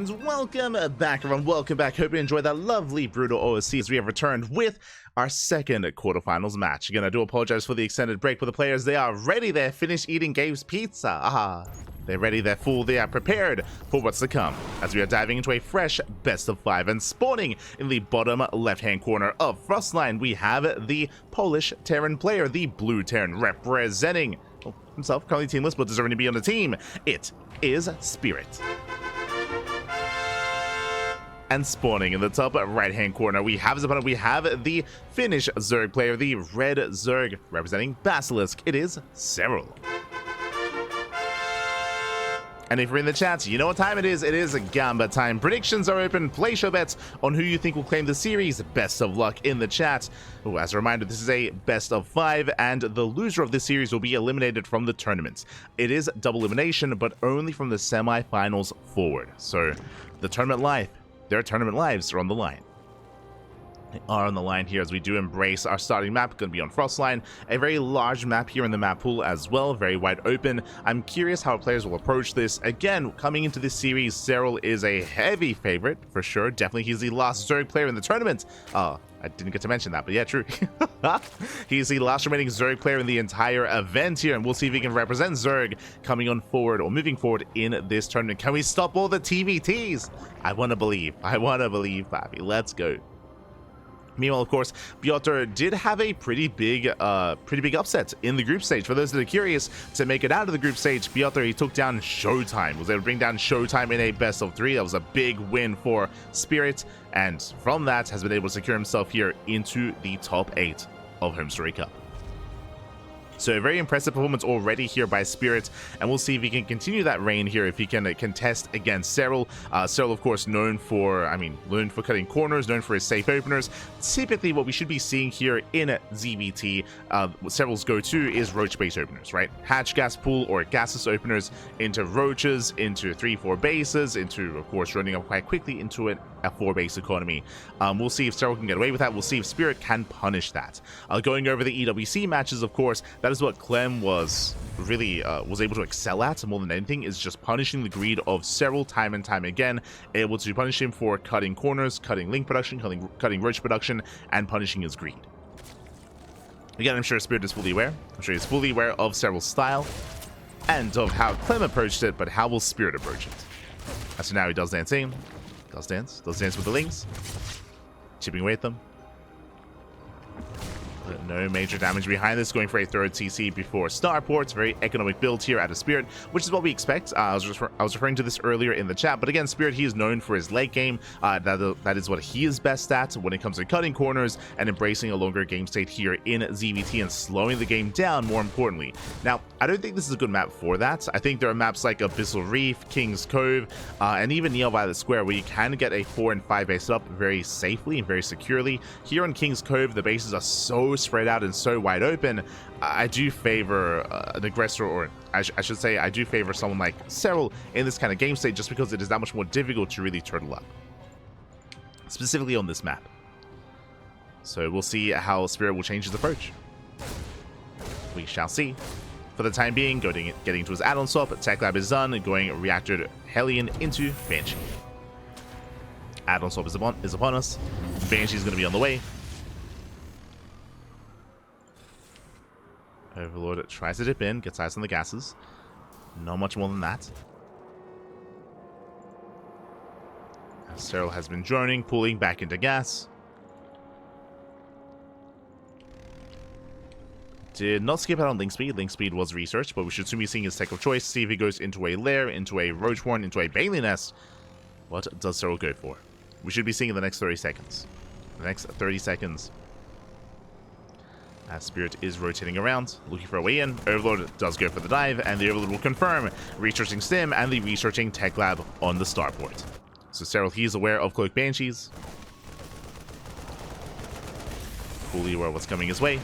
and welcome back, everyone. Welcome back. Hope you enjoyed that lovely Brutal OSC as we have returned with our second quarterfinals match. Again, I do apologize for the extended break, but the players, they are ready. They're finished eating Gabe's pizza. They're ready, they're full, they are prepared for what's to come as we are diving into a fresh best of 5 and spawning in the bottom left-hand corner of Frostline. We have the Polish Terran player, the Blue Terran representing himself, currently teamless, but deserving to be on the team. It is Spirit. And spawning in the top right-hand corner, we have his opponent. We have the Finnish Zerg player, the Red Zerg, representing Basilisk. It is Serral. And if you're in the chat, you know what time it is. It is Gamba time. Predictions are open. Place your bets on who you think will claim the series. Best of luck in the chat. Ooh, as a reminder, this is a best of 5, and the loser of this series will be eliminated from the tournament. It is double elimination, but only from the semi-finals forward. So the tournament life, their tournament lives are on the line. They are on the line here as we do embrace our starting map. Going to be on Frostline, a very large map here in the map pool as well, very wide open. I'm curious how players will approach this. Again, coming into this series, Serral is a heavy favorite for sure. Definitely, he's the last Zerg player in the tournament. I didn't get to mention that, but yeah, true. He's the last remaining Zerg player in the entire event here, and we'll see if he can represent Zerg coming on forward or moving forward in this tournament. Can we stop all the TVTs? I want to believe. I want to believe, Pappy. Let's go. Meanwhile, of course, Piotr did have a pretty big upset in the group stage. For those that are curious, to make it out of the group stage, Piotr, he took down Showtime, was able to bring down Showtime in a best of 3. That was a big win for Spirit, and from that has been able to secure himself here into the top 8 of HomeStory Cup. So a very impressive performance already here by Spirit, and we'll see if he can continue that reign here, if he can contest against Serral. Serral, of course, known for cutting corners, known for his safe openers. Typically, what we should be seeing here in ZvT, Serral's go-to is roach-based openers, right? Hatch gas pool or gaseous openers into roaches, into 3-4 bases, into, of course, running up quite quickly into a 4-base economy. We'll see if Serral can get away with that. We'll see if Spirit can punish that. Going over the EWC matches, of course, that is what Clem was really was able to excel at more than anything, is just punishing the greed of Serral time and time again, able to punish him for cutting corners, cutting link production, cutting roach production, and punishing his greed. Again, I'm sure Spirit is fully aware. I'm sure he's fully aware of Serral's style and of how Clem approached it, but how will Spirit approach it? So now he does dancing. Does dance with the links, chipping away at them. But no major damage behind this, going for a third CC before Starport. Very economic build here out of Spirit, which is what we expect. I was referring to this earlier in the chat, but again, Spirit, he is known for his late game. That is what he is best at when it comes to cutting corners and embracing a longer game state here in ZvT and slowing the game down, more importantly. Now, I don't think this is a good map for that. I think there are maps like Abyssal Reef, King's Cove, and even Neo Violet Square, where you can get a 4 and 5 base up very safely and very securely. Here on King's Cove, the bases are so spread out and so wide open. I do favor an aggressor, or I should say I do favor someone like Serral in this kind of game state, just because it is that much more difficult to really turtle up, specifically on this map. So we'll see how Spirit will change his approach. We shall see. For the time being, getting to his add-on swap, Tech Lab is done, going Reactor Hellion into Banshee. Add-on swap is upon us. Banshee is going to be on the way. Overlord tries to dip in, gets eyes on the gases. Not much more than that. Serral has been droning, pulling back into gas. Did not skip out on Link Speed. Link Speed was researched, but we should soon be seeing his tech of choice. See if he goes into a lair, into a roach horn, into a Bailey nest. What does Serral go for? We should be seeing in the next 30 seconds. The next 30 seconds. As Spirit is rotating around, looking for a way in. Overlord does go for the dive, and the Overlord will confirm researching Stim and the researching Tech Lab on the starport. So Serral, he is aware of Cloak Banshees. Fully aware of what's coming his way.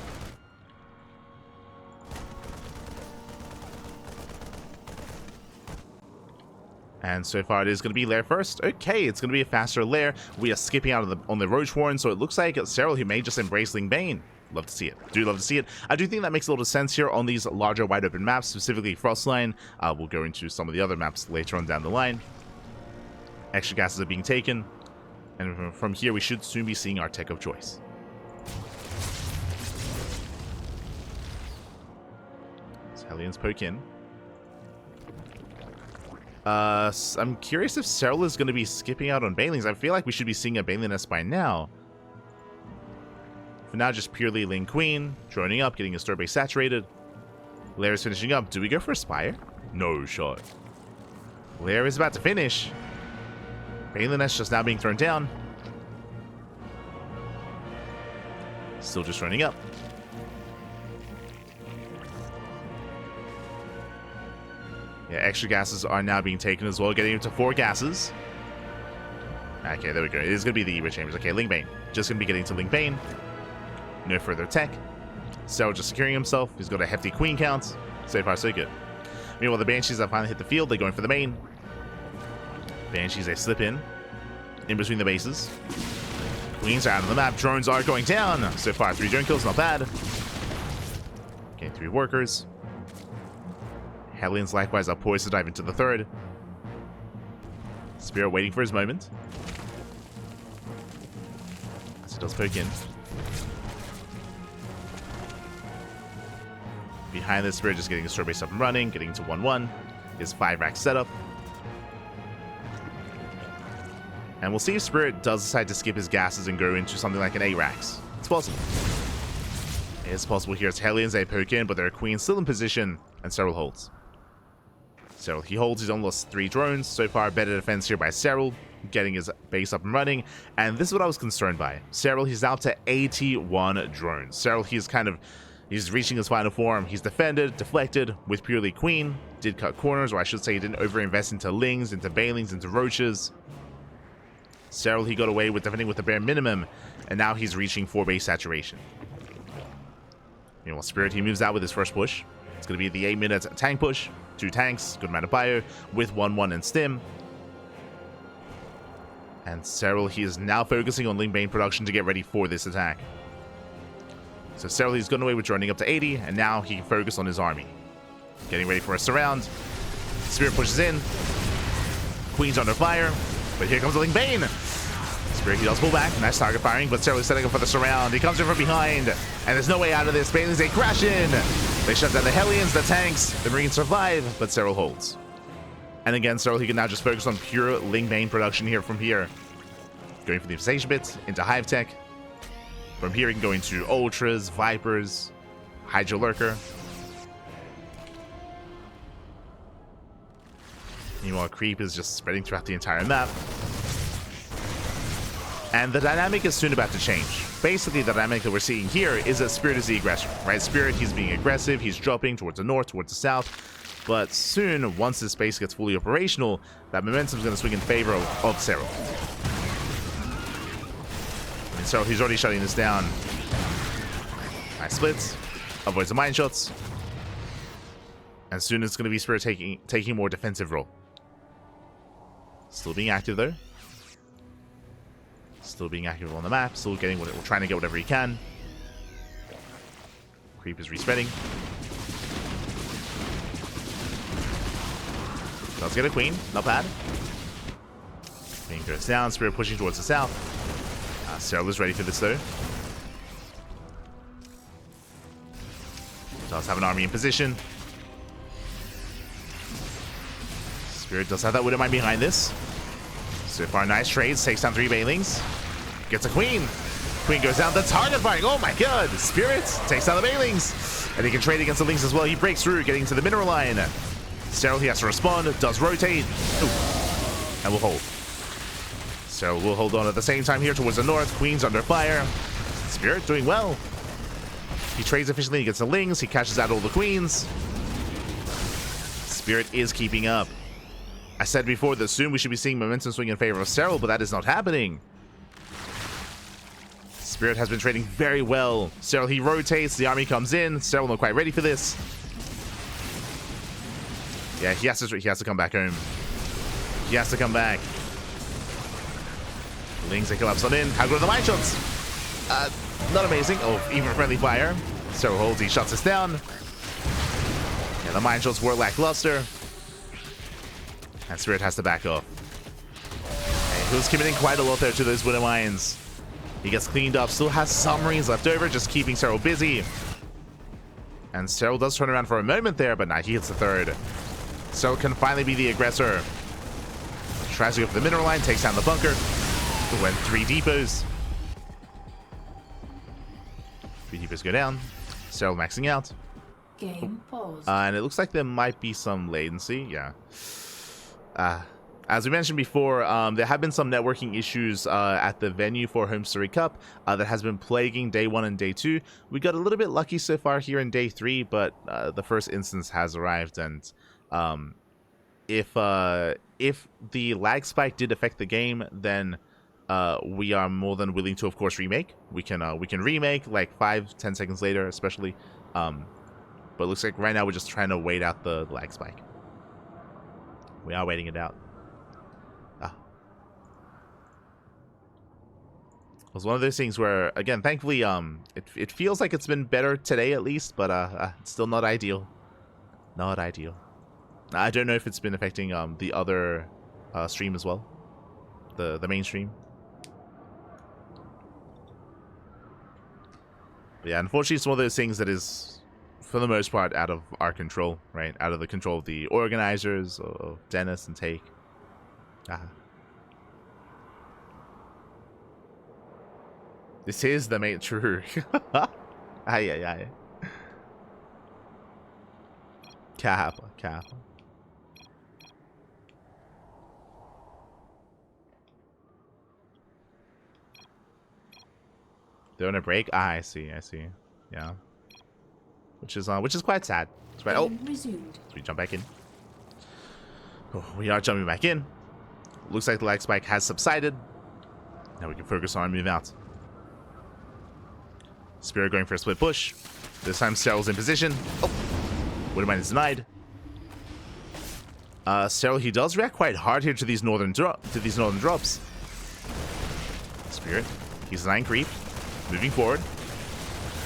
And so far it is going to be lair first. Okay, it's going to be a faster lair. We are skipping out on the Roach Warren, so it looks like Serral, he may just embrace Ling Bane. Love to see it. Do love to see it. I do think that makes a lot of sense here on these larger wide open maps, specifically Frostline. We'll go into some of the other maps later on down the line. Extra gases are being taken. And from here, we should soon be seeing our tech of choice. So Hellions poke in. I'm curious if Serral is going to be skipping out on Banelings. I feel like we should be seeing a Baneling nest by now. For now, just purely Ling Queen, joining up, getting a store base saturated. Lair is finishing up. Do we go for a Spire? No shot. Lair is about to finish. Baneling nest just now being thrown down. Still just running up. Yeah, extra gases are now being taken as well, getting into 4 gases. Okay, there we go. It is going to be the Ebra Chambers. Okay, Ling Bane. Just going to be getting to Ling Bane. No further tech. Serral just securing himself. He's got a hefty queen count. So far, so good. Meanwhile, the Banshees have finally hit the field. They're going for the main. Banshees, they slip in between the bases. Queens are out of the map. Drones are going down. So far, 3 drone kills. Not bad. Okay, 3 workers. Hellions likewise are poised to dive into the 3rd. Spirit waiting for his moment. As he does poke in. Behind this, Spirit just getting the store base up and running, getting to 1-1. His 5-rack setup. And we'll see if Spirit does decide to skip his gases and go into something like an 8-racks. It's possible. It's possible here as Hellions, they poke in, but their Queen's still in position, and Serral holds. Serral, he holds his own lost 3 drones. So far, better defense here by Serral, getting his base up and running. And this is what I was concerned by. Serral, he's out to 81 drones. Serral, he's reaching his final form. He's defended, deflected with purely Queen. Did cut corners, or I should say he didn't overinvest into Lings, into Banelings, into Roaches. Serral, he got away with defending with the bare minimum. And now he's reaching 4 base saturation. Meanwhile, Spirit, he moves out with his first push. It's going to be the 8-minute tank push. 2 tanks, good amount of bio, with 1-1 and stim. And Serral, he is now focusing on Ling Bane production to get ready for this attack. So Serral, he's gotten away with running up to 80, and now he can focus on his army. Getting ready for a surround. Spirit pushes in. Queen's under fire, but here comes the Ling Bane. Spirit, he does pull back. Nice target firing, but Serral is setting up for the surround. He comes in from behind, and there's no way out of this. Banelings, they crash in. They shut down the Hellions, the tanks. The Marines survive, but Serral holds. And again, Serral, he can now just focus on pure Ling Bane production here from here. Going for the infestation bit, into Hive Tech. From here, he can go into Ultras, Vipers, Hydra Lurker. Meanwhile, Creep is just spreading throughout the entire map. And the dynamic is soon about to change. Basically, the dynamic that we're seeing here is that Spirit is the aggressor, right? Spirit, he's being aggressive, he's dropping towards the north, towards the south. But soon, once this base gets fully operational, that momentum is going to swing in favor of Serral. And Serral, he's already shutting this down. Nice splits, avoids the mine shots. And soon it's going to be Spirit taking more defensive role. Still being active though. Still being active on the map, still getting what trying to get whatever he can. Creep is respreading. Does get a queen, not bad. Queen goes down, Spirit pushing towards the south. Serral is ready for this though. Does have an army in position. Spirit does have that Widowmine behind this. So far, nice trades. Takes down 3 Banelings. Gets a Queen. Queen goes down. The target firing. Oh my god. Spirit takes down the Banelings. And he can trade against the Lings as well. He breaks through, getting to the mineral line. Serral, he has to respond. Does rotate. Ooh. And will hold. Serral will hold on at the same time here towards the north. Queen's under fire. Spirit doing well. He trades efficiently. He gets the Lings. He cashes out all the Queens. Spirit is keeping up. I said before that soon we should be seeing momentum swing in favor of Serral, but that is not happening. Spirit has been trading very well. Serral, he rotates, the army comes in. Serral not quite ready for this. Yeah, he has to come back home. He has to come back. Lings, they collapse on in. How good are the mine shots? Not amazing. Oh, even friendly fire. Serral holds, he shuts us down. Yeah, the mine shots were lackluster. And Spirit has to back off. He was committing quite a lot there to those winter mines. He gets cleaned up, still has some marines left over, just keeping Serral busy. And Serral does turn around for a moment there, but now he hits the third. Serral can finally be the aggressor. Tries to go for the mineral line, takes down the bunker. Went 3 depots. 3 depots go down. Serral maxing out. Game paused. And it looks like there might be some latency. Yeah. As we mentioned before, there have been some networking issues at the venue for HomeStory Cup that has been plaguing day 1 and day 2. We got a little bit lucky so far here in day 3, but the first instance has arrived, and if the lag spike did affect the game, then we are more than willing to, of course, remake. We can remake like 5-10 seconds later, especially. But it looks like right now we're just trying to wait out the lag spike. We are waiting it out. It was one of those things where, again, thankfully, it feels like it's been better today at least, but it's still not ideal. Not ideal. I don't know if it's been affecting the other stream as well, the main stream. But yeah, unfortunately, it's one of those things that is, for the most part, out of our control, right? Out of the control of the organizers, or Dennis and Take. This is the main true. Aye. Kappa. They're on a break. I see. Yeah. Which is quite sad. That's right. Oh, so we jump back in. Oh, we are jumping back in. Looks like the lag spike has subsided. Now we can focus on our move out. Spirit going for a split push. This time Serral's in position. Oh, Wintermine is denied. Serral, he does react quite hard here to these northern drops. Spirit, he's denying creep. Moving forward.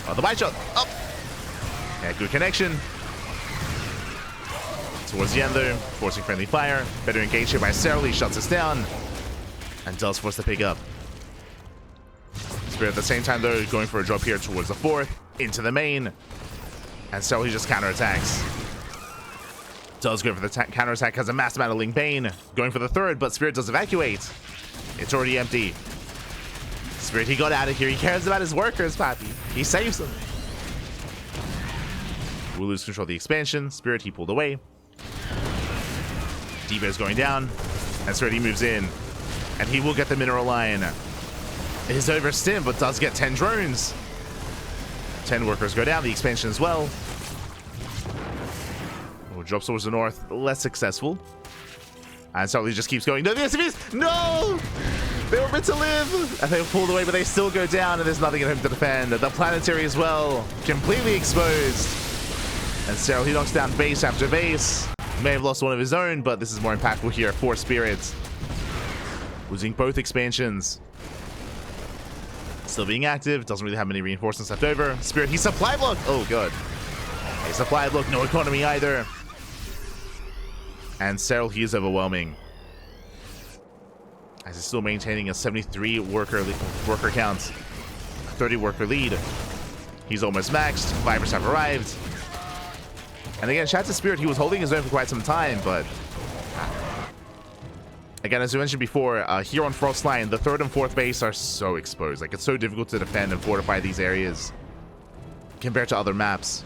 Oh, the bite shot. Up. Yeah, good connection. Towards the end though, forcing friendly fire. Better engaged here by Serral. He shuts us down. And does force the pick up. Spirit at the same time though, going for a drop here towards the 4th. Into the main. And Serral, he just counterattacks. Does go for the counterattack, has a mass amount of Ling Bane. Going for the 3rd, but Spirit does evacuate. It's already empty. Spirit, he got out of here. He cares about his workers, Pappy. He saves them. We'll lose control of the expansion. Spirit, he pulled away. Devo's going down. And Spirit, he moves in. And he will get the mineral line. It is over stim, but does get 10 drones. 10 workers go down. The expansion as well. Oh, drops towards the north. Less successful. And so he just keeps going. No, the SCVs! No! They were meant to live! And they were pulled away, but they still go down, and there's nothing in him to defend. The planetary as well, completely exposed. And Serral, he knocks down base after base. May have lost one of his own, but this is more impactful here. 4 spirits. Losing both expansions. Still being active. Doesn't really have many reinforcements left over. Spirit, he supply block! Oh, good. A supply block, no economy either. And Serral, he is overwhelming. As he's still maintaining a 73 worker count, 30 worker lead. He's almost maxed. Vipers have arrived. And again, shout out to Spirit. He was holding his own for quite some time, but again, as we mentioned before, here on Frostline, the 3rd and 4th base are so exposed. Like, it's so difficult to defend and fortify these areas compared to other maps.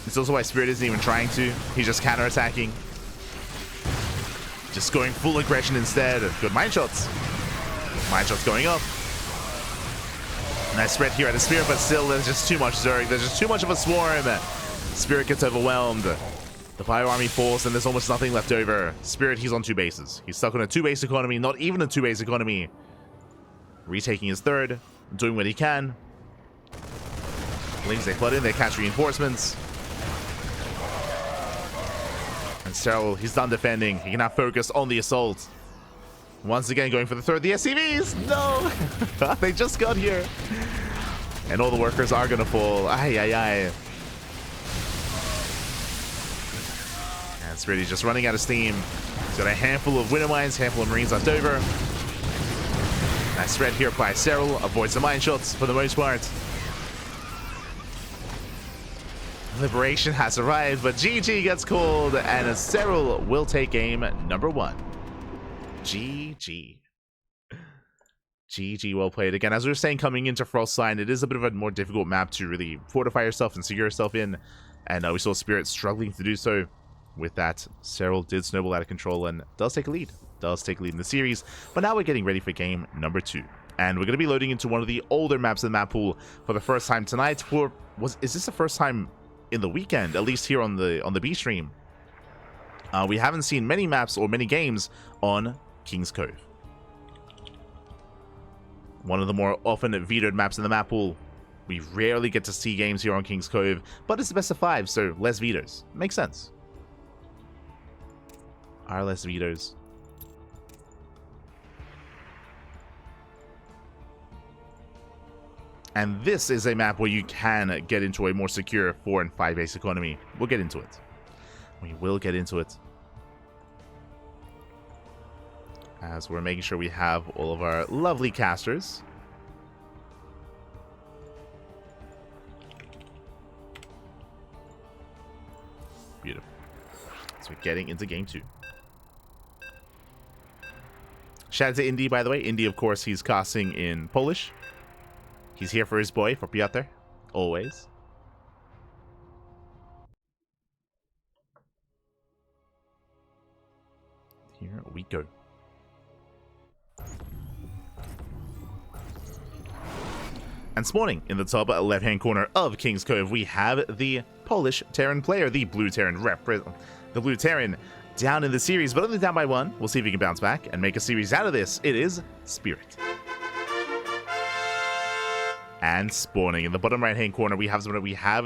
It's also why Spirit isn't even trying to. He's just counterattacking. Just going full aggression instead. Good mine shots. Mine shots going up. Nice spread here at the Spirit, but still there's just too much Zerg. There's just too much of a swarm. Spirit gets overwhelmed. The Fire Army falls, and there's almost nothing left over. Spirit, he's on 2 bases. He's stuck on a 2-base economy, not even a 2-base economy. Retaking his 3rd, doing what he can. Lings, they flood in, they catch reinforcements. And Serral, he's done defending. He can now focus on the assault. Once again, going for the 3rd. The SCVs! No! They just got here. And all the workers are going to fall. Aye. And Spirit is just running out of steam. He's got a handful of Winter Mines, handful of Marines left over. Nice spread here by Serral. Avoids the mine shots for the most part. Liberation has arrived, but GG gets called, and Serral will take game number 1. GG. GG, well played. Again, as we were saying, coming into Frostline, it is a bit of a more difficult map to really fortify yourself and secure yourself in, and we saw Spirit struggling to do so. With that, Serral did snowball out of control and does take a lead. Does take a lead in the series, but now we're getting ready for game number 2. And we're going to be loading into one of the older maps in the map pool for the first time tonight. Is this the first time in the weekend, at least here on the B stream? We haven't seen many maps or many games on King's Cove. One of the more often vetoed maps in the map pool. We rarely get to see games here on King's Cove, but it's the best of 5, so less vetoes. Makes sense. Are less vetoes. And this is a map where you can get into a more secure 4 and 5 base economy. We'll get into it. We will get into it. As we're making sure we have all of our lovely casters. Beautiful. So we're getting into game 2. Shout out to Indy, by the way. Indy, of course, he's casting in Polish. He's here for his boy, for Piotr. Always. Here we go. And spawning in the top left-hand corner of King's Cove, we have the Polish Terran player, the Blue Terran the Blue Terran down in the series, but only down by 1. We'll see if he can bounce back and make a series out of this. It is Spirit. And spawning in the bottom right-hand corner, we have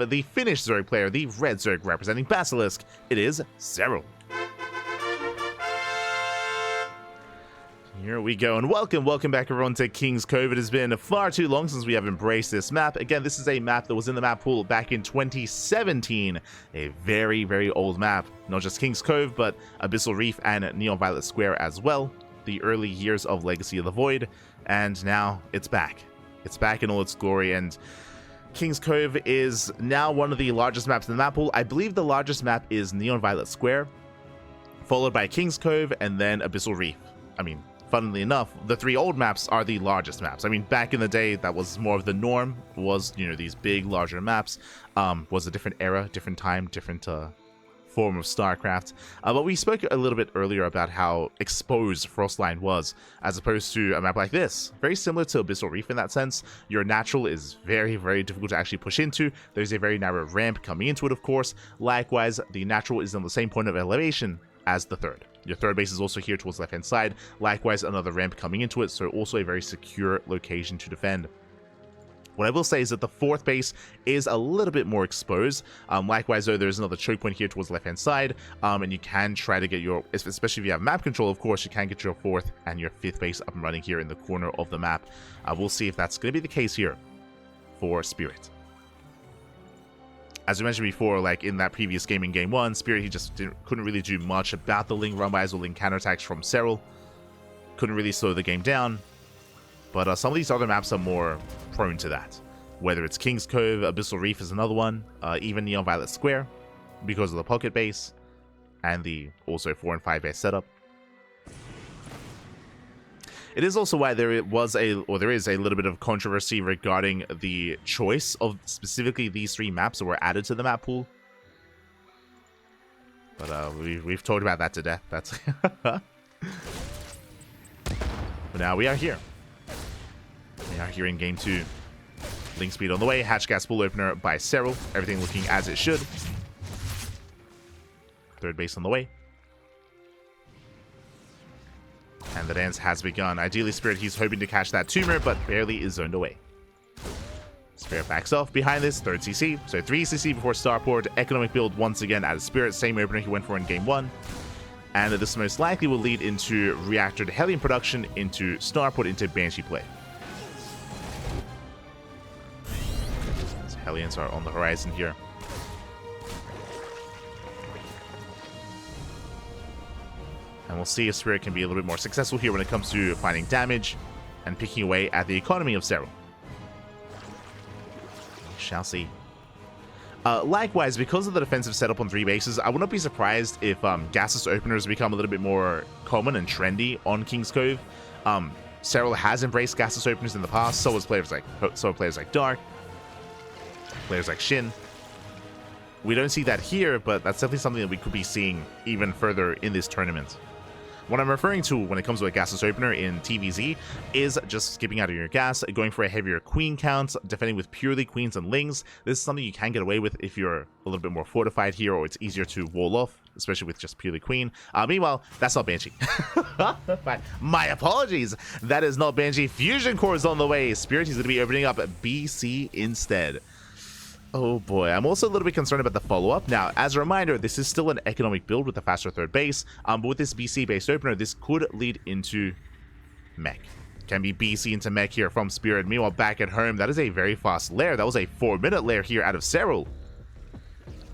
the Finnish Zerg player, the Red Zerg representing Basilisk. It is Serral. Here we go, and welcome back everyone to King's Cove. It has been far too long since we have embraced this map. Again, this is a map that was in the map pool back in 2017. A very, very old map. Not just King's Cove, but Abyssal Reef and Neon Violet Square as well. The early years of Legacy of the Void, and now it's back. It's back in all its glory, and King's Cove is now one of the largest maps in the map pool. I believe the largest map is Neon Violet Square, followed by King's Cove, and then Abyssal Reef. I mean, funnily enough, the 3 old maps are the largest maps. I mean, back in the day, that was more of the norm, was, you know, these big, larger maps. Was a different era, different time, different form of StarCraft. But we spoke a little bit earlier about how exposed Frostline was, as opposed to a map like this. Very similar to Abyssal Reef in that sense. Your natural is very, very difficult to actually push into. There's a very narrow ramp coming into it, of course. Likewise, the natural is on the same point of elevation as the 3rd. Your 3rd base is also here towards the left-hand side. Likewise, another ramp coming into it, so also a very secure location to defend. What I will say is that the 4th base is a little bit more exposed. Likewise, though, there's another choke point here towards the left-hand side, and you can try to get your, especially if you have map control, of course, you can get your 4th and your 5th base up and running here in the corner of the map. We'll see if that's going to be the case here for Spirit. As we mentioned before, like in that previous game in Game 1, Spirit, he just couldn't really do much about the Ling run-bys or Ling counterattacks from Serral. Couldn't really slow the game down. But some of these other maps are more prone to that. Whether it's King's Cove, Abyssal Reef is another one, even Neon Violet Square, because of the pocket base, and the also 4 and 5 base setup. It is also why there is a little bit of controversy regarding the choice of specifically these 3 maps that were added to the map pool. But we've talked about that to death. That's but now we are here. We are here in game 2. Link speed on the way. Hatch gas pool opener by Serral. Everything looking as it should. 3rd base on the way. And the dance has begun. Ideally, Spirit, he's hoping to catch that tumor, but barely is zoned away. Spirit backs off behind this, 3rd CC. So 3 CC before Starport. Economic build once again out of Spirit. Same opener he went for in game 1. And this most likely will lead into Reactor to Hellion production, into Starport, into Banshee play. So Hellions are on the horizon here. And we'll see if Spirit can be a little bit more successful here when it comes to finding damage and picking away at the economy of Serral. We shall see. Likewise, because of the defensive setup on 3 bases, I would not be surprised if gaseous openers become a little bit more common and trendy on King's Cove. Serral has embraced gaseous openers in the past, so have players like Dark, players like Shin. We don't see that here, but that's definitely something that we could be seeing even further in this tournament. What I'm referring to when it comes to a gaseous opener in TVZ is just skipping out of your gas, going for a heavier queen count, defending with purely queens and lings. This is something you can get away with if you're a little bit more fortified here, or it's easier to wall off, especially with just purely queen. Meanwhile, that's not Banshee. My apologies. That is not Banshee. Fusion Core is on the way. Spirit is going to be opening up BC instead. Oh boy, I'm also a little bit concerned about the follow-up. Now, as a reminder, this is still an economic build with a faster third base, but with this BC-based opener, this could lead into mech. Can be BC into mech here from Spirit. Meanwhile, back at home, that is a very fast lair. That was a 4-minute lair here out of Serral.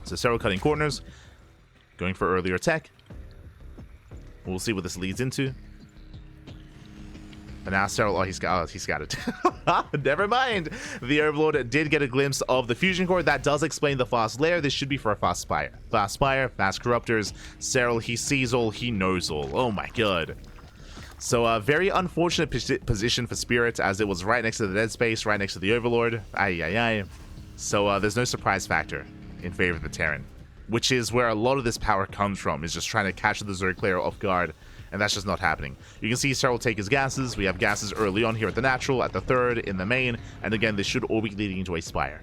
So Serral cutting corners, going for earlier tech. We'll see what this leads into. But now Serral, he's got it. Never mind. The Overlord did get a glimpse of the Fusion Core. That does explain the fast lair. This should be for a fast Spire. Fast Spire, fast Corruptors. Serral, he sees all, he knows all. Oh my god. So a very unfortunate position for Spirit, as it was right next to the dead space, right next to the Overlord. So there's no surprise factor in favor of the Terran, which is where a lot of this power comes from, is just trying to catch the Zerg player off guard. And that's just not happening. You can see Serral take his gases. We have gases early on here at the natural, at the third, in the main. And again, this should all be leading into a Spire.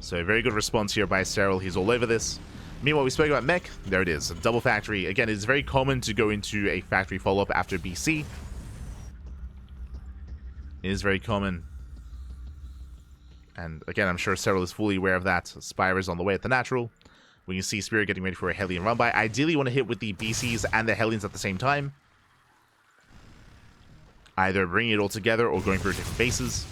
So a very good response here by Serral. He's all over this. Meanwhile, we spoke about mech. There it is. A double factory. Again, it's very common to go into a factory follow-up after BC. It is very common. And again, I'm sure Serral is fully aware of that. Spire is on the way at the natural. We can see Spirit getting ready for a Hellion run-by. Ideally, you want to hit with the BCs and the Hellions at the same time. Either bringing it all together or going for different bases.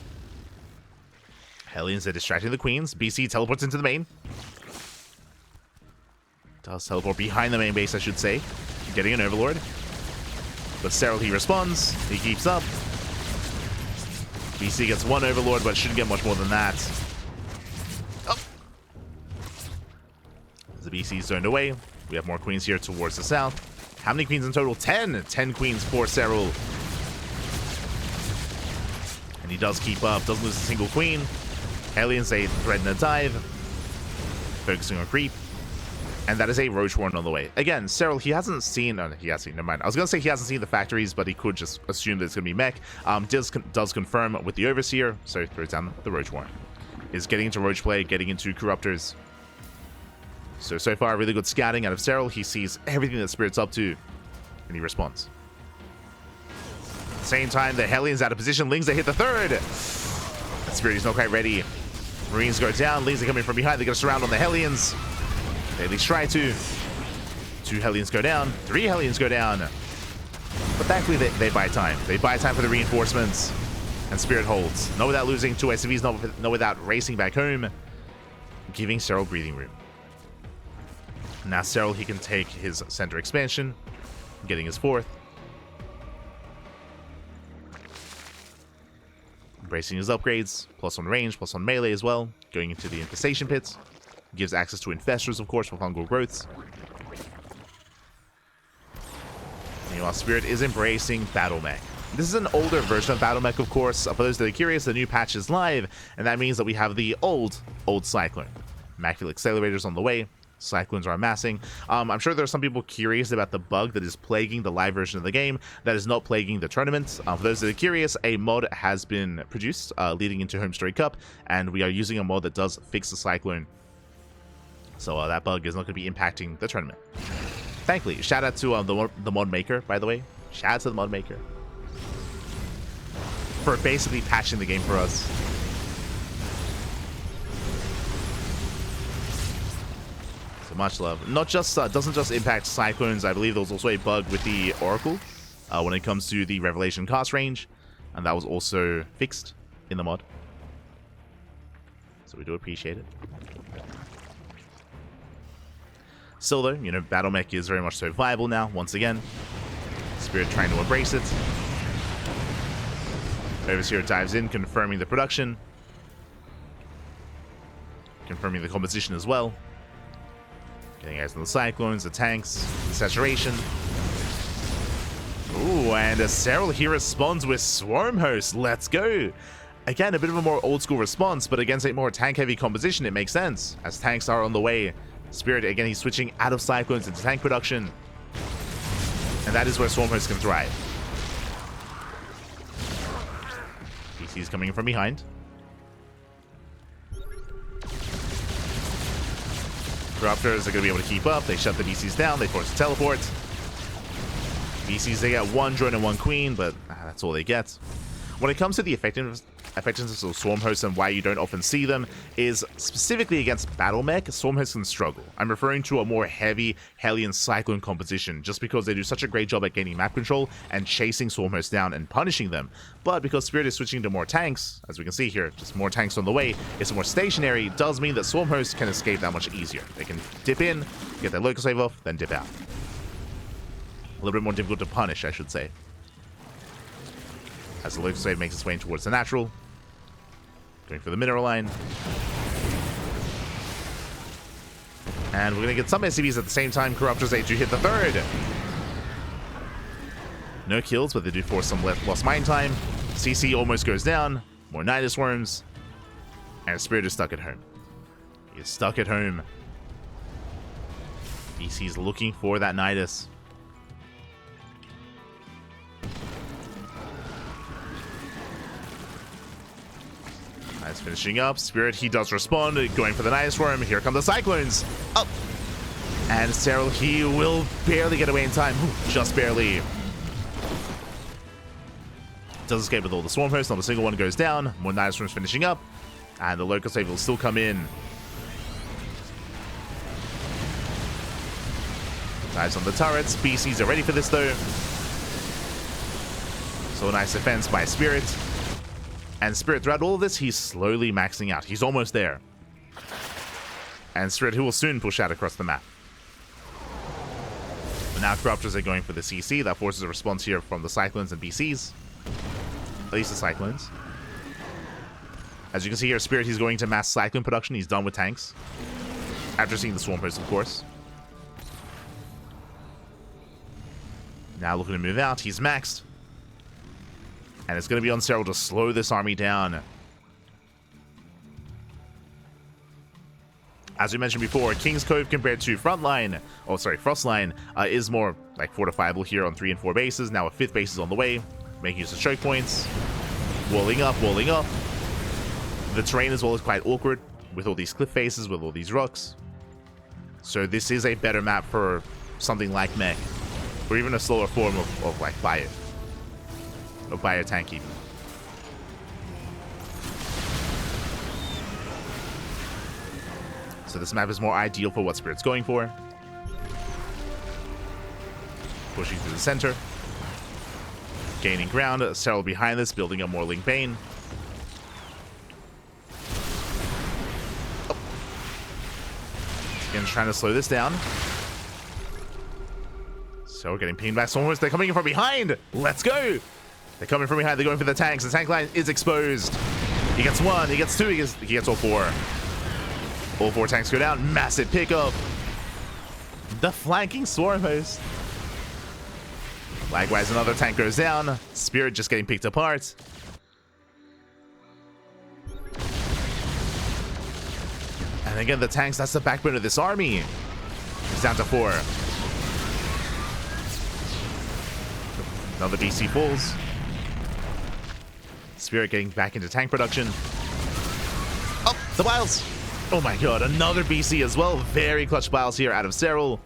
Hellions are distracting the Queens. BC teleports into the main. Does teleport behind the main base, I should say. Getting an Overlord. But Serral, he responds. He keeps up. BC gets 1 Overlord, but shouldn't get much more than that. The BC zoned away. We have more queens here towards the south. How many queens in total? 10! 10 queens for Serral. And he does keep up. Doesn't lose a single queen. Hellions, a thread and a dive. Focusing on creep. And that is a Roach Warren on the way. Again, Serral, he hasn't seen... Oh, he has seen. Never mind. I was going to say he hasn't seen the factories, but he could just assume that it's going to be mech. Does confirm with the Overseer. So he throws down the Roach Warren. Is getting into Roach play, getting into Corruptors. So far, really good scouting out of Serral. He sees everything that Spirit's up to, and he responds. At the same time, the Hellions out of position. Lings, they hit the third. Spirit is not quite ready. Marines go down. Lings are coming from behind. They get a surround on the Hellions. They at least try to. 2 Hellions go down. 3 Hellions go down. But thankfully, they buy time. They buy time for the reinforcements, and Spirit holds. Not without losing 2 SCVs, not without racing back home, giving Serral breathing room. Now Serral, he can take his center expansion, getting his 4th. Embracing his upgrades, plus on range, plus on melee as well. Going into the infestation pits. Gives access to infestors, of course, for fungal growths. Meanwhile, Spirit is embracing Battle Mech. This is an older version of Battle Mech, of course. For those that are curious, the new patch is live, and that means that we have the old Cyclone. Immaculate Accelerators on the way. Cyclones are amassing. I'm sure there are some people curious about the bug that is plaguing the live version of the game that is not plaguing the tournament. For those that are curious, a mod has been produced leading into HomeStory Cup, and we are using a mod that does fix the Cyclone. So that bug is not going to be impacting the tournament. Thankfully, shout out to the mod maker, by the way. Shout out to the mod maker for basically patching the game for us. Much love. Not just doesn't just impact Cyclones. I believe there was also a bug with the Oracle when it comes to the Revelation cast range, and that was also fixed in the mod. So we do appreciate it. Still though, you know, Battle Mech is very much so viable now, once again. Spirit trying to embrace it. Overseer dives in, confirming the production. Confirming the composition as well. Getting eyes on the Cyclones, the tanks, the saturation. Ooh, and Serral here responds with Swarm Host. Let's go! Again, a bit of a more old school response, but against a more tank-heavy composition, it makes sense, as tanks are on the way. Spirit, again, he's switching out of Cyclones into tank production. And that is where Swarm Host can thrive. PC's coming in from behind. Corruptors are going to be able to keep up. They shut the BCs down. They force a teleport. BCs, they get one drone and one queen, but that's all they get. When it comes to the effectiveness of Swarm Hosts and why you don't often see them, is specifically against Battle Mech, Swarm Hosts can struggle. I'm referring to a more heavy Hellion Cyclone composition, just because they do such a great job at gaining map control and chasing Swarm Hosts down and punishing them. But because Spirit is switching to more tanks, as we can see here, just more tanks on the way, it's more stationary, does mean that Swarm Hosts can escape that much easier. They can dip in, get their local save off, then dip out. A little bit more difficult to punish, I should say. As the local save makes its way in towards the natural. Going for the mineral line. And we're going to get some SCVs at the same time. Corruptors, they do hit the third. No kills, but they do force some lost mine time. CC almost goes down. More Nidus Worms. And Spirit is stuck at home. He is stuck at home. BC's looking for that Nidus. Nice, finishing up. Spirit, he does respond, going for the Nidus Worm. Here come the Cyclones. Up. And Serral, he will barely get away in time. Ooh, just barely. Does escape with all the Swarm Hosts. Not a single one goes down. More Nidus Worms finishing up. And the local save will still come in. Dives on the turrets. BCs are ready for this though. So a nice defense by Spirit. And Spirit, throughout all of this, he's slowly maxing out. He's almost there. And Spirit, who will soon push out across the map. But now Corruptors are going for the CC. That forces a response here from the Cyclones and BCs. At least the Cyclones. As you can see here, Spirit, he's going to mass Cyclone production. He's done with tanks. After seeing the Swarm Host, of course. Now looking to move out. He's maxed. And it's going to be on Serral to slow this army down. As we mentioned before, King's Cove compared to Frostline is more like fortifiable here on 3 and 4 bases. Now a 5th base is on the way, making use of choke points. Walling up, walling up. The terrain as well is quite awkward with all these cliff faces, with all these rocks. So this is a better map for something like Mech, or even a slower form of like Bio. Or Bio tank even. So this map is more ideal for what Spirit's going for. Pushing through the center. Gaining ground. Serral behind this, building up more Link Bane. Oh. Again, trying to slow this down. So we're getting pinged back. Almost, they're coming in from behind. Let's go. They're coming from behind. They're going for the tanks. The tank line is exposed. He gets 1. He gets 2. He gets all 4. All 4 tanks go down. Massive pickup. The flanking Swarm Host. Likewise, another tank goes down. Spirit just getting picked apart. And again, the tanks, that's the backbone of this army. It's down to 4. Another DC falls. Spirit getting back into tank production. Oh, the Biles! Oh my god, another BC as well. Very clutch Biles here out of Serral.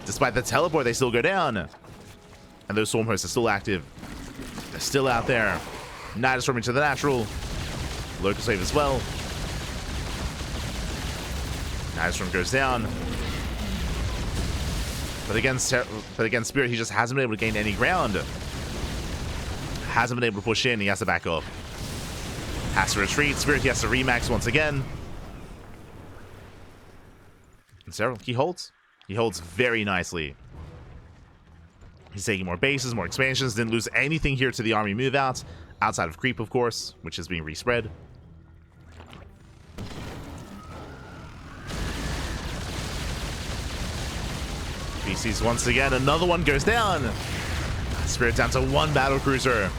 Despite the teleport, they still go down. And those Swarm Hosts are still active. They're still out there. Nidus Storm into the natural. Local save as well. Nidus Storm goes down. But again, Spirit, he just hasn't been able to gain any ground. Hasn't been able to push in. He has to back up. Has to retreat. Spirit, he has to remax once again. And Serral, he holds. He holds very nicely. He's taking more bases, more expansions. Didn't lose anything here to the army move out. Outside of creep, of course, which is being respread. BCs once again. Another one goes down. Spirit down to one battle cruiser.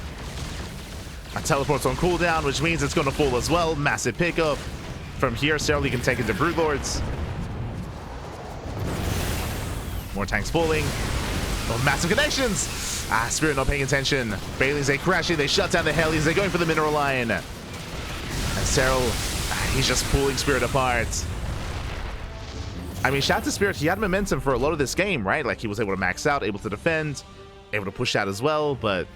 A teleport's on cooldown, which means it's going to fall as well. Massive pickup. From here, Serral can take into Broodlords. More tanks falling. Oh, massive connections. Spirit not paying attention. Bailings, they crash in. They shut down the Hellies. They're going for the mineral line. And Serral, he's just pulling Spirit apart. I mean, shout out to Spirit. He had momentum for a lot of this game, right? Like, he was able to max out, able to defend, able to push out as well, but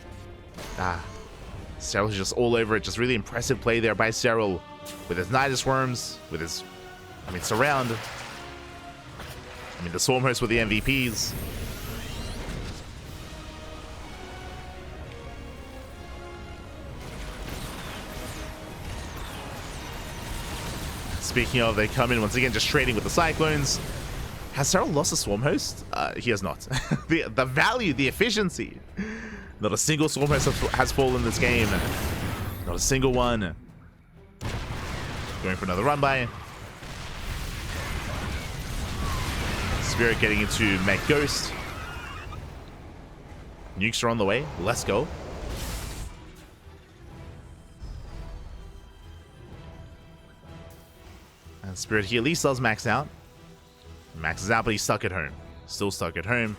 Serral is just all over it. Just really impressive play there by Serral with his Nidus Worms, with his, surround. The Swarm Host with the MVPs. Speaking of, they come in once again, just trading with the Cyclones. Has Serral lost a Swarm Host? He has not. the value, the efficiency. Not a single Swarm Host has fallen this game. Not a single one. Going for another run by. Spirit getting into Mech Ghost. Nukes are on the way. Let's go. And Spirit, he at least does max out. Maxes out, but he's stuck at home. Still stuck at home.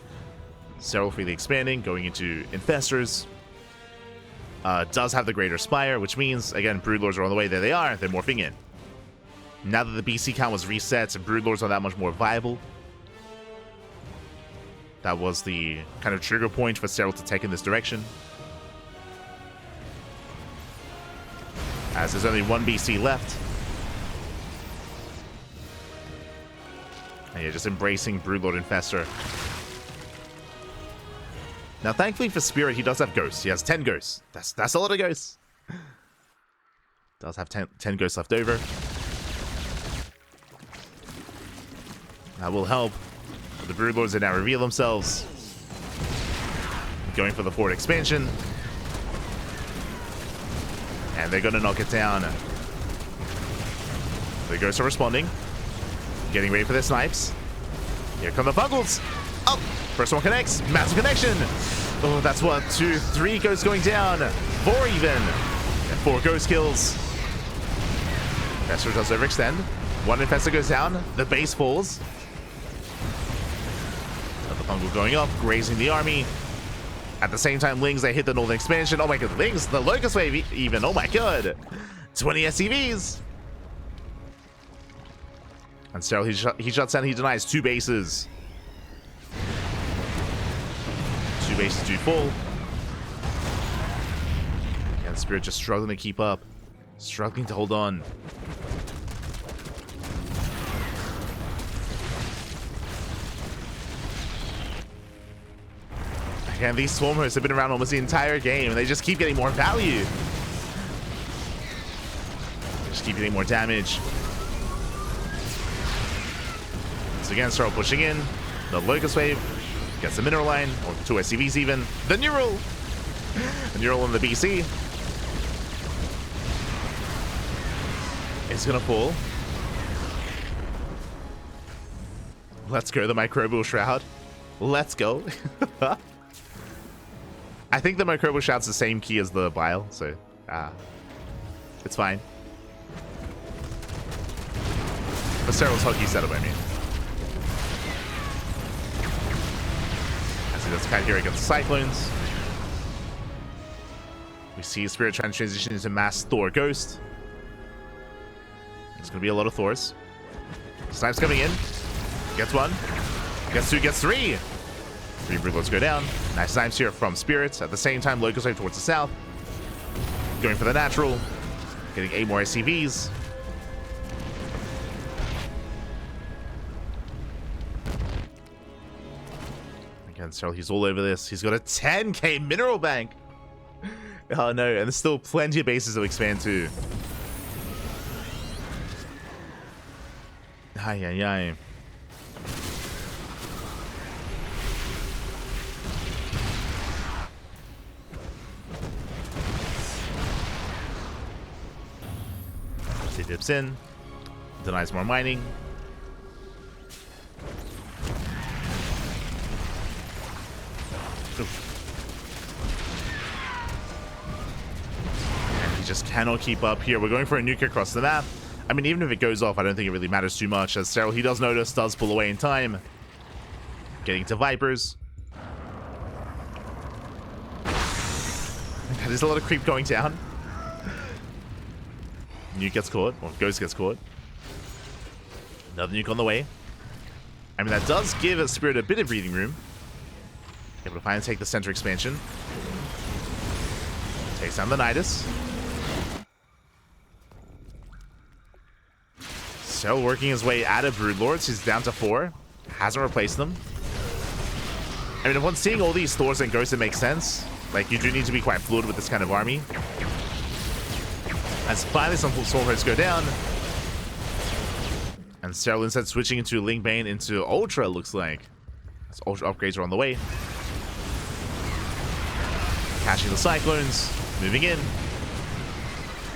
Serral freely expanding, going into Infestors. Does have the Greater Spire, which means, again, Broodlords are on the way. There they are. They're morphing in. Now that the BC count was reset, Broodlords are that much more viable. That was the kind of trigger point for Serral to take in this direction. As there's only one BC left. And yeah, just embracing Broodlord Infestor. Now, thankfully for Spirit, he does have Ghosts. He has 10 Ghosts. That's a lot of Ghosts. Does have 10 Ghosts left over. That will help. The Broodlords that now reveal themselves. Going for the forward expansion. And they're going to knock it down. The Ghosts are responding. Getting ready for their snipes. Here come the Buggles. Oh, first one connects. Massive connection. Oh, that's 1, 2, 3 Ghosts going down. 4 even. And 4 Ghost kills. Infestor does overextend. One Infestor goes down. The base falls. The Fungal going up, grazing the army. At the same time, Lings, they hit the northern expansion. Oh my god, Lings, the Locust Wave even. Oh my god. 20 SCVs. And Serral, he shuts down, he denies 2 bases. 2 bases do fall. And Spirit just struggling to keep up. Struggling to hold on. Again, these Swarm Hosts have been around almost the entire game, and they just keep getting more value. They just keep getting more damage. So again, Serral pushing in. The Locust Wave gets the Mineral Line, or 2 SCVs even. The Neural! The Neural in the BC. It's gonna fall. Let's go, the Microbial Shroud. Let's go. I think the Microbial Shroud's the same key as the Bile, so it's fine. But Serral's Hockey setup, I mean. As he does kind of here against the Cyclones. We see Spirit trying to transition into Mass Thor Ghost. There's going to be a lot of Thors. Snipes coming in. Gets 1. Gets 2. Gets 3. 3 Broodlords go down. Nice snipes here from Spirits. At the same time, Locust Wave towards the south. Going for the natural. Getting 8 more SCVs. Again, Serral, he's all over this. He's got a 10k mineral bank. Oh no, and there's still plenty of bases to expand to. Ay, ay, ay. he dips in. Denies more mining. And he just cannot keep up here. We're going for a nuke across the map. I mean, even if it goes off, I don't think it really matters too much, as Serral, he does notice, does pull away in time. Getting to Vipers. There's a lot of creep going down. Nuke gets caught, or Ghost gets caught. Another nuke on the way. I mean, that does give a Spirit a bit of breathing room. Able to finally take the center expansion. Takes down the Nidus. Serral working his way out of Broodlords. He's down to 4. Hasn't replaced them. I mean, upon seeing all these Thors and Ghosts, it makes sense. Like, you do need to be quite fluid with this kind of army. As finally some Stormhosts go down. And Serral instead switching into Lingbane into Ultra, looks like. As Ultra upgrades are on the way. Catching the Cyclones. Moving in.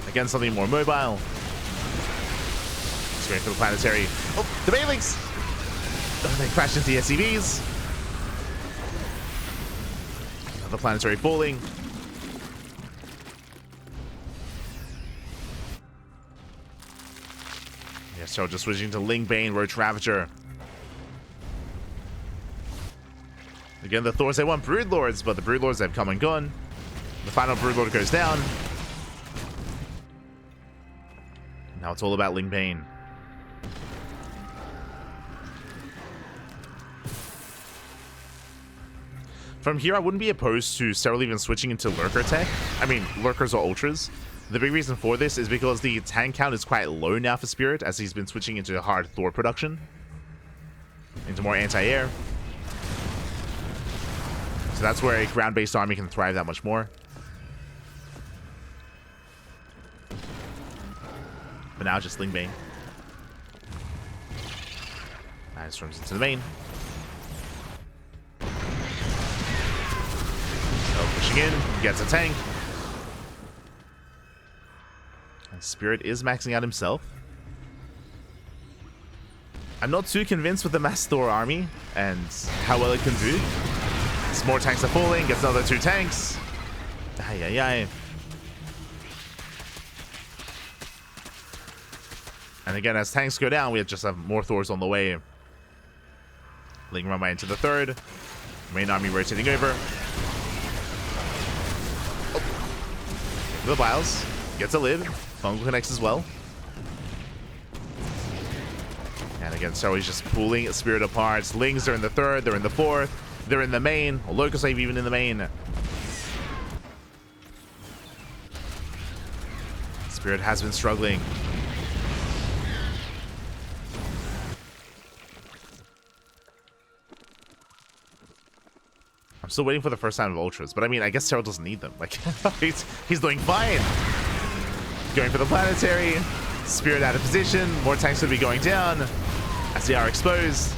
Again, something more mobile. Just going for the Planetary. Oh, the Banelings! Oh, they crash into the SCVs. Another Planetary falling. Yeah, so just switching to Lingbane, Roach Ravager. Again, the Thors, they want Broodlords, but the Broodlords have come and gone. The final Broodlord goes down. Now it's all about Lingbane. From here, I wouldn't be opposed to Serral even switching into Lurker tech. I mean, Lurkers or Ultras. The big reason for this is because the tank count is quite low now for Spirit, as he's been switching into hard Thor production. Into more anti-air. So that's where a ground-based army can thrive that much more. But now just Lingbane. And storms into the main. Pushing in, gets a tank. And Spirit is maxing out himself. I'm not too convinced with the Mass Thor army and how well it can do. Some more tanks are falling, gets another 2 tanks. Ay, ay, ay. And again, as tanks go down, we just have more Thors on the way. Ling run by into the 3rd. Main army rotating over. The Biles gets a live. Fungal connects as well. And again, so he's just pulling Spirit apart. Lings are in the 3rd, they're in the 4th, they're in the main. Locust Wave even in the main. Spirit has been struggling. I'm still waiting for the first time of Ultras, but I mean, I guess Serral doesn't need them. Like, he's doing fine. Going for the Planetary. Spirit out of position. More tanks will be going down as they are exposed.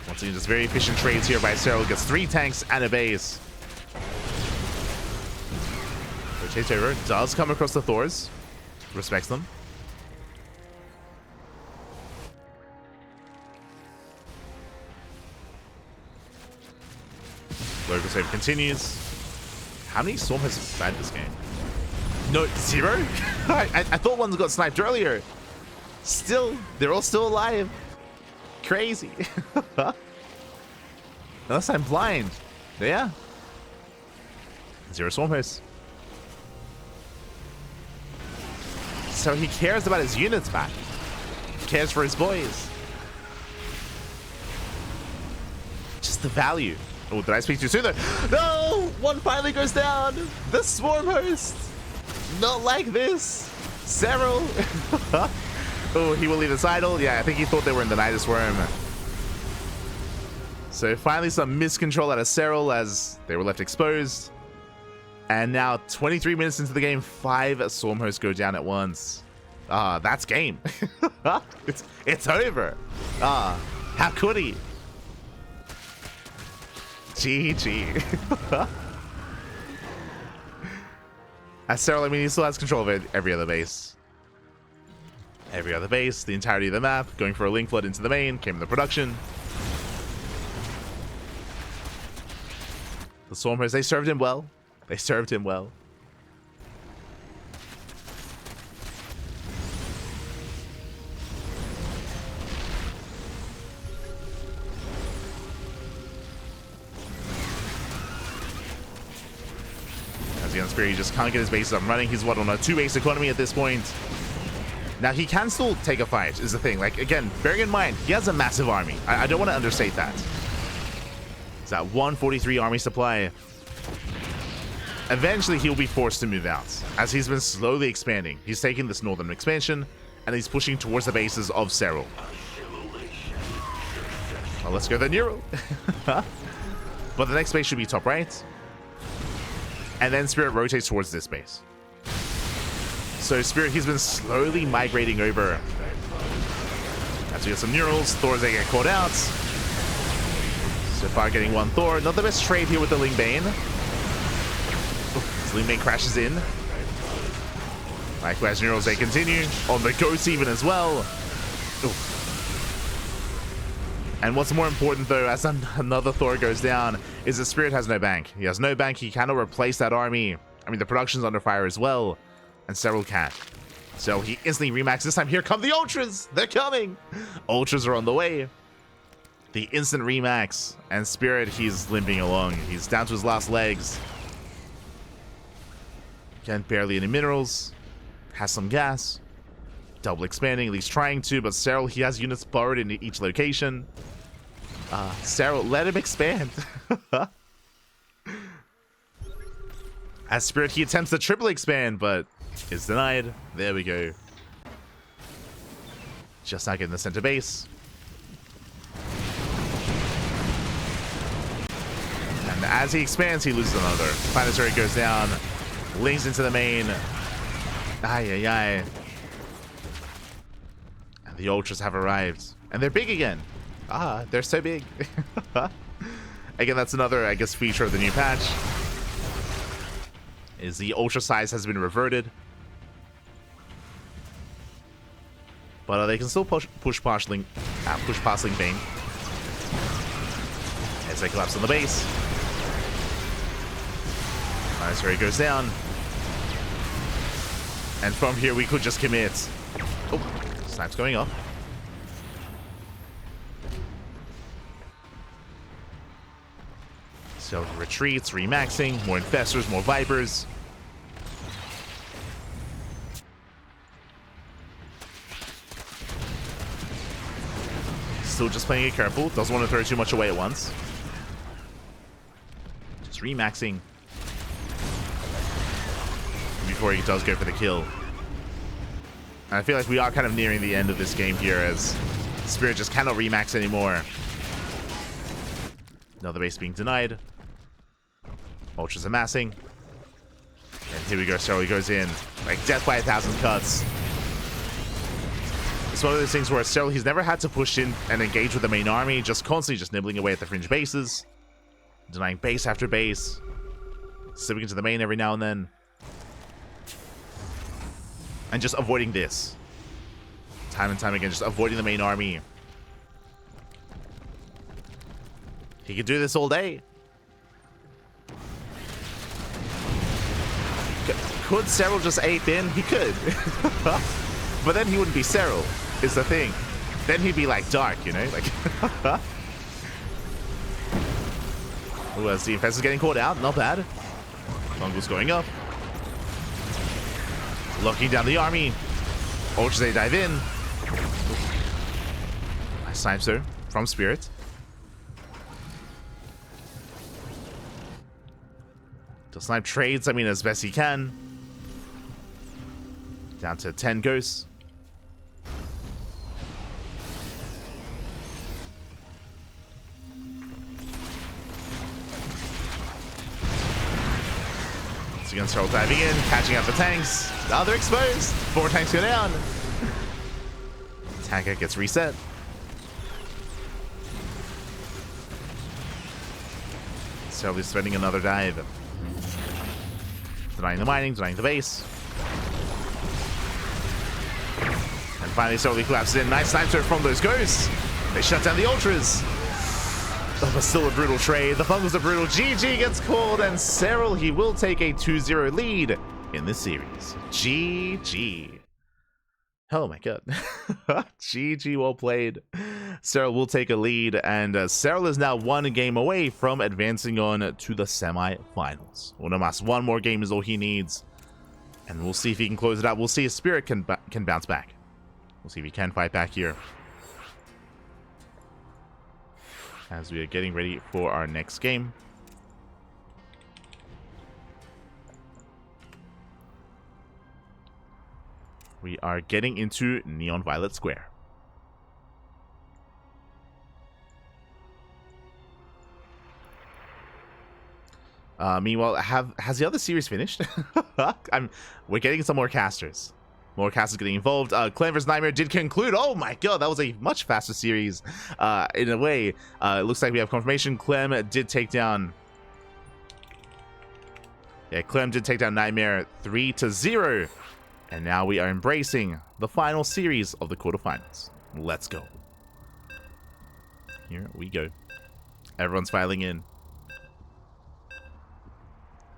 Once again, just very efficient trades here by Serral. Gets 3 tanks and a base. Rotates over. Does come across the Thors. Respects them. Local save continues. How many Storm has died this game? No, 0? I thought ones got sniped earlier. Still, they're all still alive. Crazy. Unless I'm blind. Yeah. 0 Stormhosts. So he cares about his units back. He cares for his boys. Just the value. Oh, did I speak too soon there? No! One finally goes down! The Swarm Host! Not like this! Serral! Oh, he will leave us idle? Yeah, I think he thought they were in the Nidus Worm. So finally some miscontrol out of Serral as they were left exposed. And now 23 minutes into the game, 5 Swarm Hosts go down at once. That's game. it's over. How could he? GG. As Serral, I mean, he still has control of every other base. Every other base, the entirety of the map, going for a link flood into the main, came in the production. The Stormers, they served him well. They served him well. As the Unspirit, he just can't get his bases up running. He's what, on a 2-base economy at this point. Now, he can still take a fight, is the thing. Like, again, bearing in mind, he has a massive army. I don't want to understate that. It's that 143 army supply. Eventually, he'll be forced to move out, as he's been slowly expanding. He's taking this northern expansion, and he's pushing towards the bases of Serral. Well, let's go the Neural. But the next base should be top right. And then Spirit rotates towards this base. So Spirit, he's been slowly migrating over. As we get some Neurals, Thors, they get caught out. So far getting one Thor. Not the best trade here with the Lingbane. Lingbane crashes in. Likewise, Neurals, they continue. On the Ghost even as well. Oof. And what's more important, though, as another Thor goes down, is the Spirit has no bank. He has no bank. He cannot replace that army. I mean, the production's under fire as well. And Serral can't. So he instantly remaxes. This time, here come the Ultras. They're coming. Ultras are on the way. The instant remax. And Spirit, he's limping along. He's down to his last legs. Again, barely any minerals. Has some gas. Double expanding, at least trying to. But Serral, he has units burrowed in each location. Serral, let him expand. As Spirit, he attempts to triple expand, but is denied. There we go. Just not getting the center base. And as he expands, he loses another. Planetary goes down. Links into the main. Ay, ay, ay. And the Ultras have arrived. And they're big again. Ah, they're so big. Again, that's another, I guess, feature of the new patch. Is the Ultra size has been reverted. But they can still push past Lingbane. As they collapse on the base. Nice, where he goes down. And from here, we could just commit. Oh, snipes going up. So retreats, remaxing, more Infestors, more Vipers. Still just playing it careful. Doesn't want to throw too much away at once. Just remaxing. Before he does go for the kill. And I feel like we are kind of nearing the end of this game here as Spirit just cannot remax anymore. Another base being denied. Ultras amassing. And here we go, Serral goes in. Like death by 1,000 cuts. It's one of those things where Serral, he's never had to push in and engage with the main army, just constantly just nibbling away at the fringe bases. Denying base after base. Slipping into the main every now and then. And just avoiding this. Time and time again, just avoiding the main army. He could do this all day. Could Serral just ape in? He could. But then he wouldn't be Serral, is the thing. Then he'd be like Dark, you know? Like. Ooh, as the Infestor's getting caught out, not bad. Longbows going up. Locking down the army. Ultras, they dive in. Nice snipes there from Spirit. To snipe trades, I mean, as best he can. Down to 10 ghosts. Once again, Serral diving in, catching up the tanks. Now they're exposed. 4 tanks go down. Tanker gets reset. Serral is spending another dive. Denying the mining, denying the base. And finally, Serral collapses in. Nice sniper from those ghosts. They shut down the ultras. Oh, but still a brutal trade. The Fungals are brutal. GG gets called, and Serral, he will take a 2-0 lead in this series. GG. Oh my god. GG, well played. Serral will take a lead, and Serral is now 1 game away from advancing on to the semi-finals. One more game is all he needs, and we'll see if he can close it out. We'll see if Spirit can bounce back. We'll see if he can fight back here, as we are getting ready for our next game. We are getting into Neon Violet Square. Meanwhile, has the other series finished? We're getting some more casters. More casters getting involved. Clan vs Nightmare did conclude. Oh my god, that was a much faster series in a way. It looks like we have confirmation. Clem did take down... Yeah, Clem did take down Nightmare 3-0. And now we are embracing the final series of the quarterfinals. Let's go. Here we go. Everyone's filing in.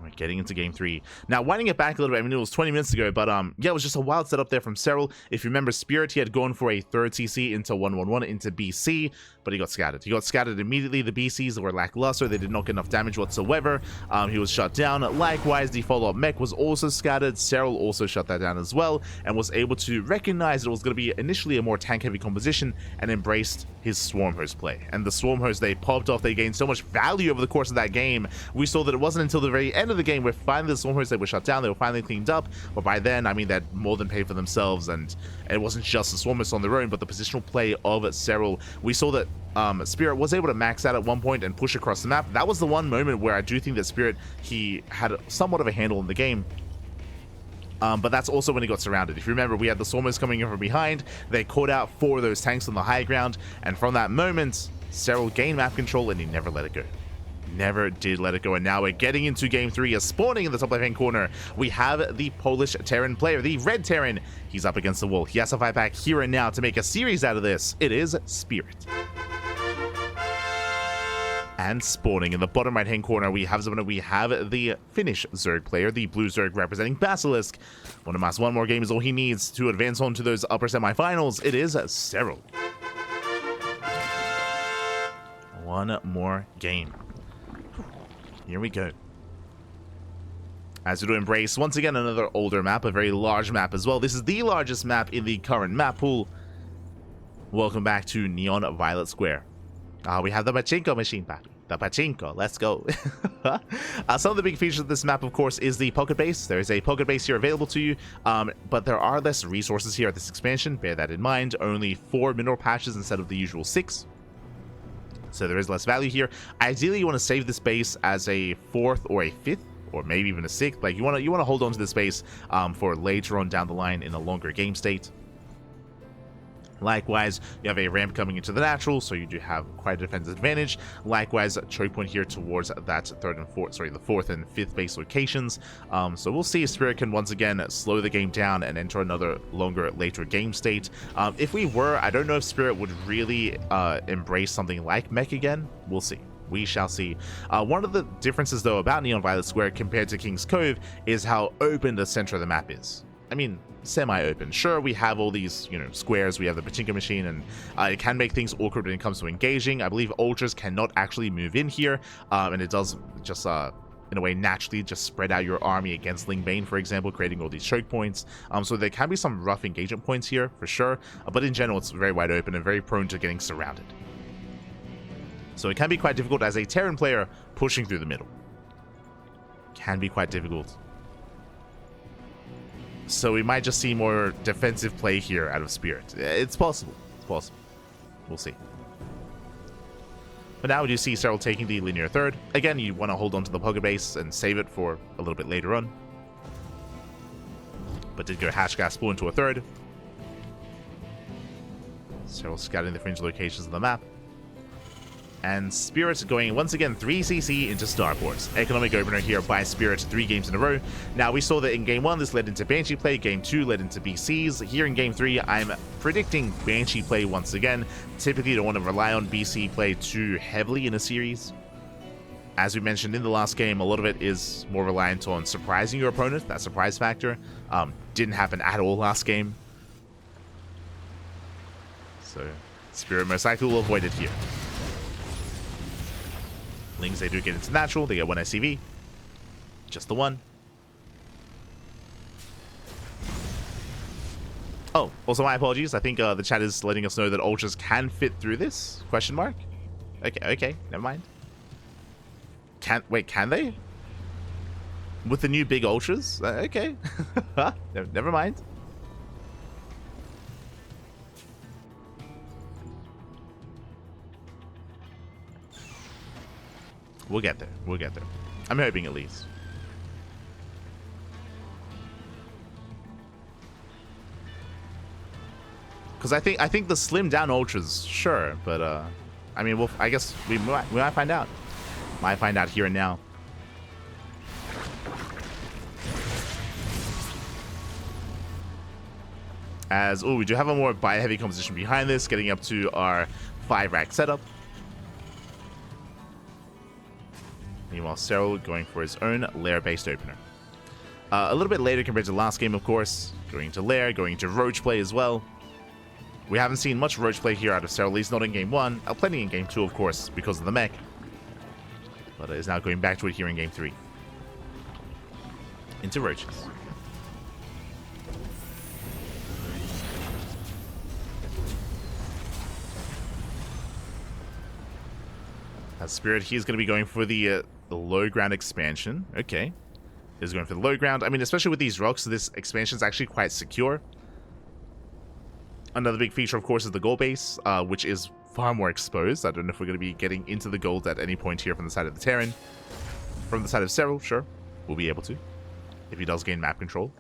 We're getting into game 3. Now, winding it back a little bit, I mean, it was 20 minutes ago, but yeah, it was just a wild setup there from Serral. If you remember, Spirit, he had gone for a third CC into 1-1-1 into BC, but he got scattered. He got scattered immediately. The BCs were lackluster. They did not get enough damage whatsoever. He was shut down. Likewise, the follow-up mech was also scattered. Serral also shut that down as well, and was able to recognize it was going to be initially a more tank-heavy composition, and embraced his Swarm Host play. And the Swarm Host, they popped off. They gained so much value over the course of that game. We saw that it wasn't until the very end of the game where finally the Swarm Hosts, they were shut down. They were finally cleaned up. But by then, I mean, they'd more than paid for themselves. And it wasn't just the Swarm Hosts on their own, but the positional play of Serral. We saw that Spirit was able to max out at one point and push across the map. That was the one moment where I do think that Spirit, he had somewhat of a handle in the game. But that's also when he got surrounded. If you remember, we had the Swarmers coming in from behind. They caught out 4 of those tanks on the high ground. And from that moment, Serral gained map control, and he never let it go. Never did let it go. And now we're getting into game 3. As spawning in the top left-hand corner, we have the Polish Terran player, the Red Terran. He's up against the wall. He has to fight back here and now to make a series out of this. It is Spirit. And spawning in the bottom right-hand corner, we have the Finnish Zerg player, the blue Zerg representing Basilisk. One more game is all he needs to advance on to those upper semifinals. It is Serral. One more game. Here we go. As we do embrace, once again, another older map, a very large map as well. This is the largest map in the current map pool. Welcome back to Neon Violet Square. We have the Pachinko machine, papi. The Pachinko, let's go. Some of the big features of this map, of course, is the pocket base. There is a pocket base here available to you, but there are less resources here at this expansion. Bear that in mind. Only 4 mineral patches instead of the usual 6. So there is less value here. Ideally, you want to save this base as a 4th or a 5th, or maybe even a 6th. Like you want to hold on to this base for later on down the line in a longer game state. Likewise, you have a ramp coming into the natural, so you do have quite a defensive advantage. Likewise, choke point here towards that the 4th and 5th base locations. So we'll see if Spirit can once again slow the game down and enter another longer, later game state. If we were, I don't know if Spirit would really embrace something like mech again. We'll see. We shall see. One of the differences, though, about Neon Violet Square compared to King's Cove is how open the center of the map is. I mean, semi-open. Sure, we have all these, squares. We have the Pachinko machine, and it can make things awkward when it comes to engaging. I believe ultras cannot actually move in here, and it does just, in a way, naturally just spread out your army against Lingbane, for example, creating all these choke points. So there can be some rough engagement points here, for sure, but in general, it's very wide open and very prone to getting surrounded. So it can be quite difficult as a Terran player pushing through the middle. Can be quite difficult. So we might just see more defensive play here out of Spirit. It's possible. It's possible. We'll see. But now we do see Serral taking the linear 3rd. Again, you want to hold on to the pocket base and save it for a little bit later on. But did go Hashgas spool into a 3rd. Serral scouting the fringe locations of the map. And Spirit going once again 3CC into Starport. Economic opener here by Spirit 3 games in a row. Now we saw that in game 1 this led into Banshee play, game 2 led into BCs. Here in game 3 I'm predicting Banshee play once again. Typically you don't want to rely on BC play too heavily in a series. As we mentioned in the last game, a lot of it is more reliant on surprising your opponent, that surprise factor. Didn't happen at all last game. So Spirit most likely will avoid it here. Lings, they do get into natural, they get 1 SCV. Just the 1. Oh, also my apologies. I think the chat is letting us know that ultras can fit through this? Question mark? Okay, never mind. Wait, can they? With the new big ultras? Okay. Never mind. We'll get there. We'll get there. I'm hoping at least. Because I think the slim down ultras, sure, but I mean, I guess we might find out. Might find out here and now. As we do have a more buy heavy composition behind this, getting up to our 5-rack setup. Meanwhile, Serral going for his own lair-based opener. A little bit later compared to the last game, of course. Going to lair, going to roach play as well. We haven't seen much roach play here out of Serral, at least not in game 1. Plenty in game 2, of course, because of the mech. But is now going back to it here in game 3. Into roaches. Spirit, he's going to be going for the low ground expansion. Okay. He's going for the low ground. I mean, especially with these rocks, this expansion is actually quite secure. Another big feature, of course, is the gold base, which is far more exposed. I don't know if we're going to be getting into the gold at any point here from the side of the Terran. From the side of Serral, sure. We'll be able to. If he does gain map control.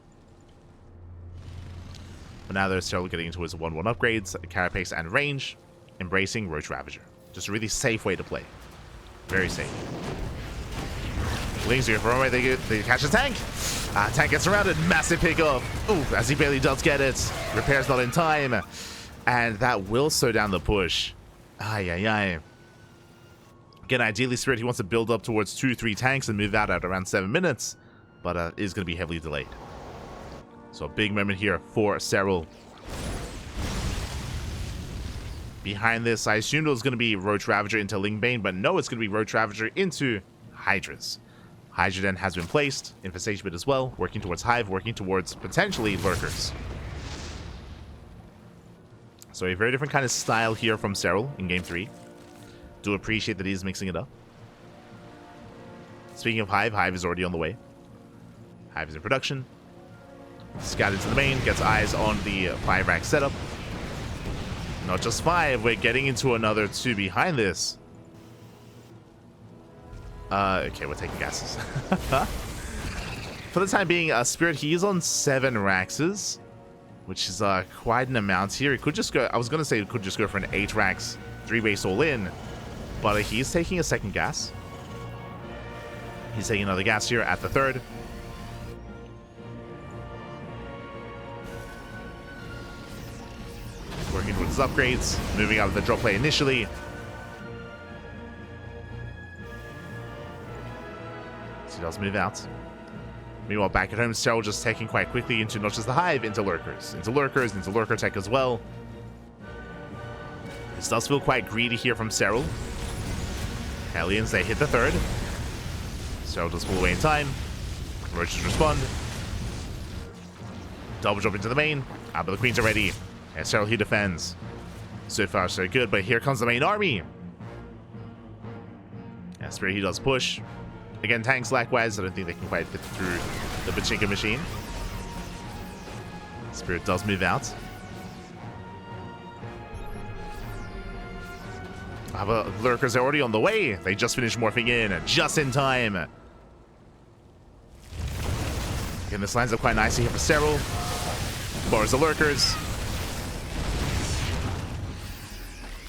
But now there's Serral getting into his 1-1 upgrades, carapace and range. Embracing Roach Ravager. Just a really safe way to play. Very safe. Lings here for a way they catch the tank. Tank gets surrounded. Massive pickoff. Ooh, as he barely does get it. Repairs not in time. And that will slow down the push. Ay. Again, ideally, Spirit, he wants to build up towards 2-3 tanks and move out at around 7 minutes. But is going to be heavily delayed. So a big moment here for Serral. Behind this, I assumed it was going to be Roach Ravager into Lingbane, but no, it's going to be Roach Ravager into Hydras. Hydra Den has been placed, Infestation Bit as well, working towards Hive, working towards potentially Lurkers. So a very different kind of style here from Serral in Game 3. Do appreciate that he's mixing it up. Speaking of Hive, Hive is already on the way. Hive is in production. Scout into the main, gets eyes on the 5-rack setup. Not just 5, we're getting into another 2 behind this. Okay, we're taking gases. For the time being, Spirit, he is on 7 Raxes, which is quite an amount here. It could just go, I was going to say it could just go for an 8 Rax, 3 base all in, but he's taking a second gas. He's taking another gas here at the 3rd. Working towards his upgrades, moving out of the drop play initially. So he does move out. Meanwhile, back at home, Serral just taking quite quickly into not just the Hive, into Lurkers. Into Lurker tech as well. This does feel quite greedy here from Serral. Hellions, they hit the 3rd. Serral does pull away in time. Roaches respond. Double jump into the main. But the Queens are ready. And Serral, he defends. So far, so good, but here comes the main army. Yeah, Spirit, he does push. Again, tanks likewise, I don't think they can quite fit through the Pachinko machine. Spirit does move out. But Lurkers are already on the way. They just finished morphing in, just in time. Again, this lines up quite nicely here for Serral. Bars the Lurkers.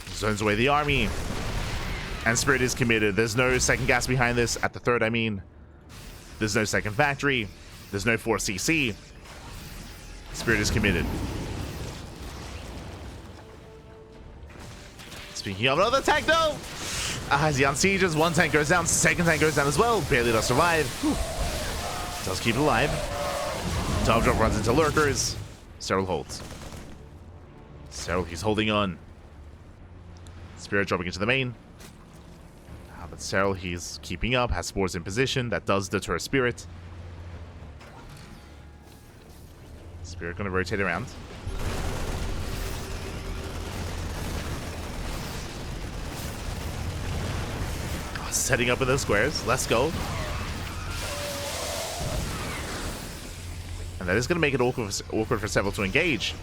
Zones away the army. And Spirit is committed. There's no second gas behind this. At the third, I mean. There's no second factory. There's no 4CC. Spirit is committed. Speaking of another tank, though. As he unsieges, one tank goes down. Second tank goes down as well. Barely does survive. Whew. Does keep it alive. Top drop runs into lurkers. Serral holds. Serral, he's holding on. Spirit dropping into the main. But Serral, he's keeping up, has spores in position. That does deter Spirit. Spirit gonna rotate around. Oh, setting up in those squares. Let's go. And that is gonna make it awkward for Serral to engage.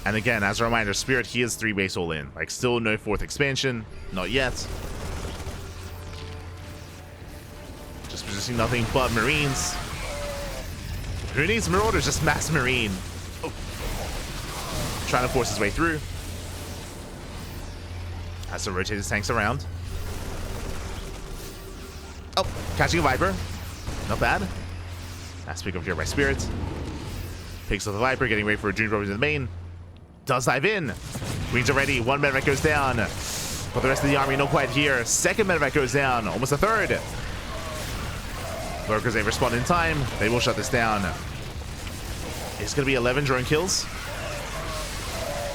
And again, as a reminder, Spirit, he is 3 base all in. Like, still no 4th expansion. Not yet. Just producing nothing but Marines. Who needs Marauders? Just mass Marine. Oh. Trying to force his way through. Has to rotate his tanks around. Oh, catching a Viper. Not bad. Nice pick up here by Spirit. Picks up the Viper, getting ready for a June drop into the main. Does dive in. Queens are ready. 1 medevac goes down. But the rest of the army not quite here. Second medevac goes down. Almost a third. Lurkers, they respond in time. They will shut this down. It's going to be 11 drone kills.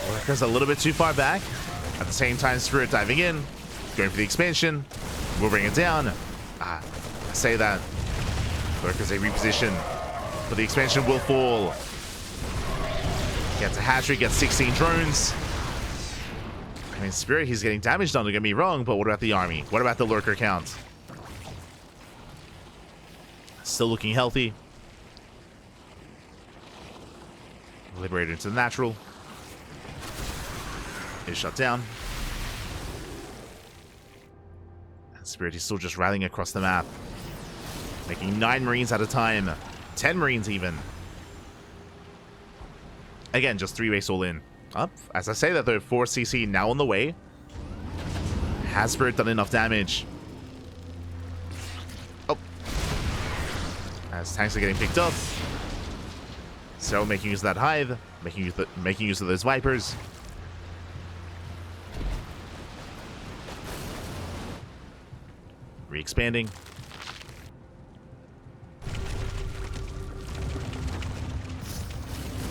Lurkers a little bit too far back. At the same time, Spirit diving in. Going for the expansion. We'll bring it down. I say that. Lurkers, they reposition. But the expansion will fall. Gets a hatchery, gets 16 drones. I mean, Spirit, he's getting damage done, don't get me wrong, but what about the army? What about the lurker count? Still looking healthy. Liberated into the natural. Is shut down. And Spirit, he's still just rallying across the map. Making 9 Marines at a time. 10 Marines even. Again, just 3 base all in. Up. As I say that, though, 4CC now on the way. Has Spirit done enough damage? Oh. As tanks are getting picked up. Serral making use of that hive. Making use of those Vipers. Re-expanding.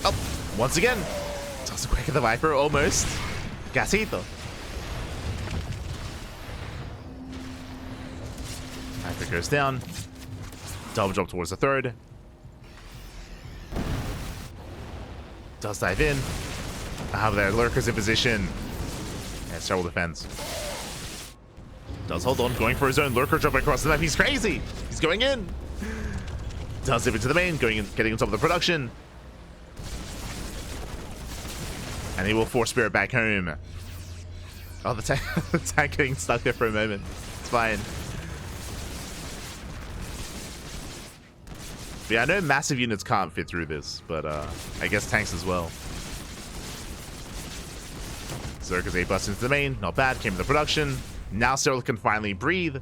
Oh. Once again, toss a quick at the Viper, almost. Gasito. Viper goes down. Double drop towards the third. Does dive in. Have their lurkers in position. And Serral defends. Does hold on, going for his own lurker drop across the map. He's crazy. He's going in. Does zip into the main, getting on top of the production. And he will force Spirit back home. Oh, the tank getting stuck there for a moment. It's fine. But yeah, I know massive units can't fit through this, but I guess tanks as well. Zerka's 8 busts into the main. Not bad. Came in the production. Now Serral can finally breathe.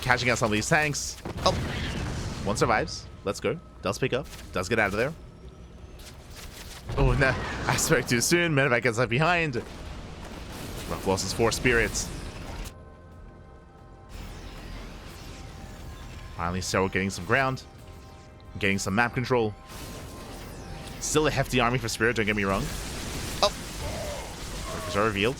Catching out some of these tanks. Oh, one survives. Let's go. Does pick up. Does get out of there. Oh, no. I spoke too soon. Medevac gets left behind. Rough losses 4 spirits. Finally, Serral getting some ground. Getting some map control. Still a hefty army for Spirit, don't get me wrong. Oh. Workers are revealed.